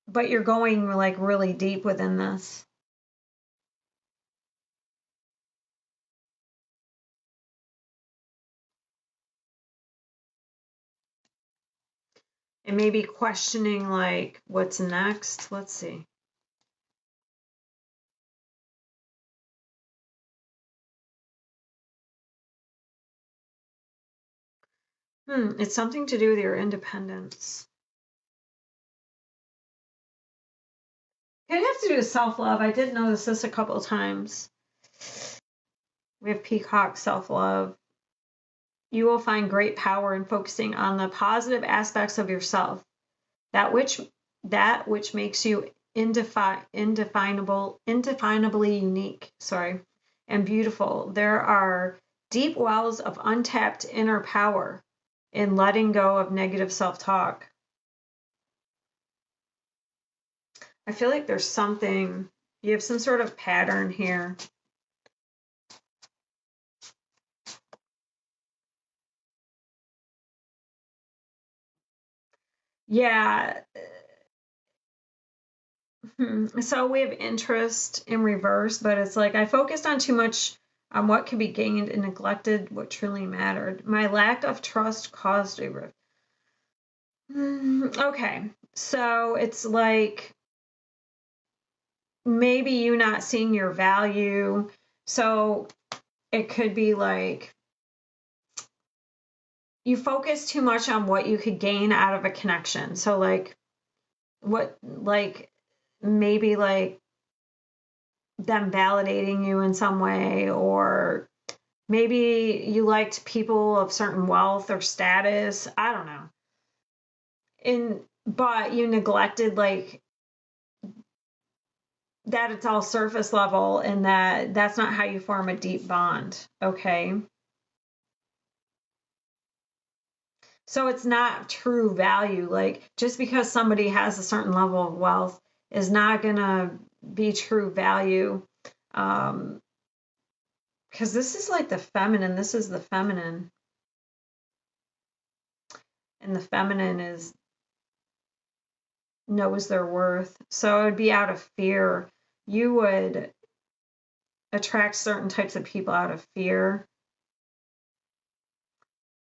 but you're going like really deep within this. And maybe questioning like what's next. Let's see. It's something to do with your independence. It has to do with self-love. I did notice this a couple of times. We have Peacock, self-love. You will find great power in focusing on the positive aspects of yourself, that which makes you indefinably unique, and beautiful. There are deep wells of untapped inner power in letting go of negative self-talk. I feel like there's something, you have some sort of pattern here. Yeah. So we have interest in reverse, but it's like I focused on too much on what could be gained and neglected what truly mattered. My lack of trust caused a rift. Okay, so it's like maybe you not seeing your value. So it could be like you focus too much on what you could gain out of a connection. So like maybe like them validating you in some way, or maybe you liked people of certain wealth or status. I don't know. But you neglected like that it's all surface level, and that's not how you form a deep bond, okay? So it's not true value. Like just because somebody has a certain level of wealth is not gonna be true value. Because this is like the feminine. This is the feminine. And the feminine knows their worth. So it would be out of fear. You would attract certain types of people out of fear,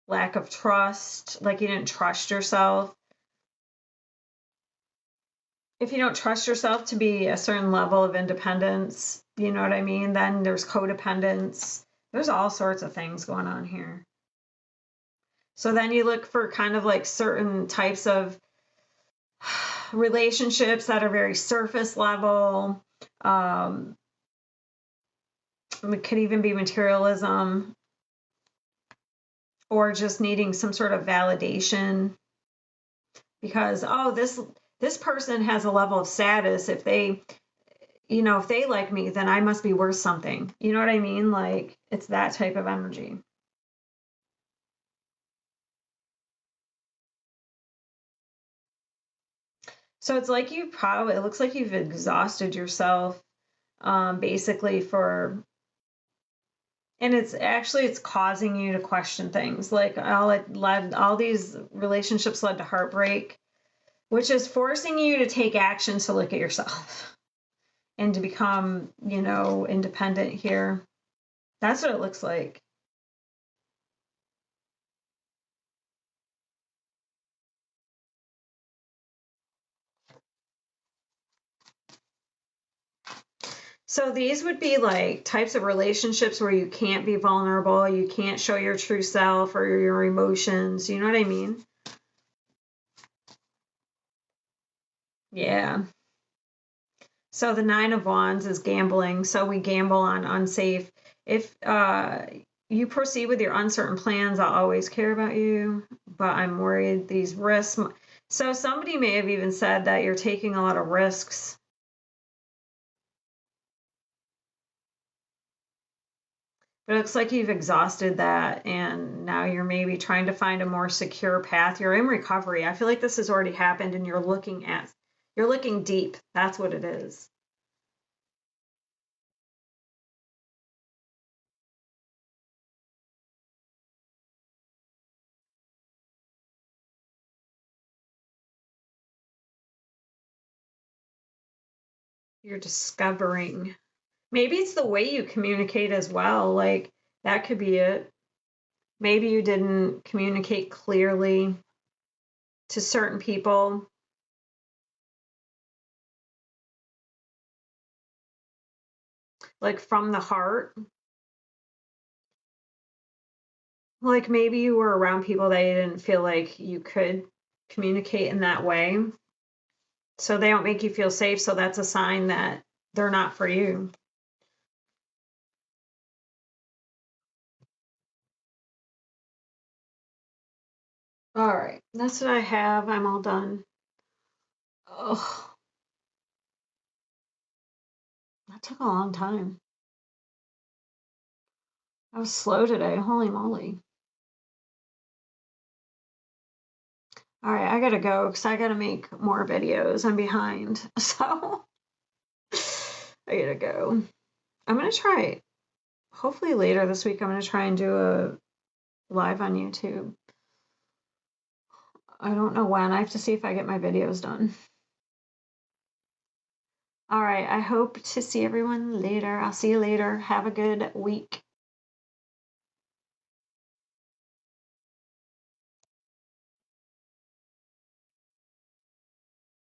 lack of trust, like you didn't trust yourself. If you don't trust yourself to be a certain level of independence, you know what I mean? Then there's codependence. There's all sorts of things going on here. So then you look for kind of like certain types of relationships that are very surface level. It could even be materialism, or just needing some sort of validation because, oh, this person has a level of status. If they like me, then I must be worth something. You know what I mean? Like it's that type of energy. So it's like it looks like you've exhausted yourself, basically and it's causing you to question things. Like all these relationships led to heartbreak, which is forcing you to take action to look at yourself and to become, independent here. That's what it looks like. So these would be like types of relationships where you can't be vulnerable, you can't show your true self or your emotions. You know what I mean? Yeah. So the Nine of Wands is gambling. So we gamble on unsafe. If you proceed with your uncertain plans, I'll always care about you, but I'm worried these risks. So somebody may have even said that you're taking a lot of risks. But it looks like you've exhausted that, and now you're maybe trying to find a more secure path. You're in recovery. I feel like this has already happened, and you're looking deep. That's what it is. You're discovering. Maybe it's the way you communicate as well. Like that could be it. Maybe you didn't communicate clearly to certain people. Like from the heart. Like maybe you were around people that you didn't feel like you could communicate in that way. So they don't make you feel safe. So that's a sign that they're not for you. All right. That's what I have. I'm all done. Oh, that took a long time. I was slow today. Holy moly. All right, I gotta go because I gotta make more videos. I'm behind. So I gotta go. I'm gonna try, hopefully later this week, I'm gonna try and do a live on YouTube. I don't know when. I have to see if I get my videos done. All right, I hope to see everyone later. I'll see you later. Have a good week.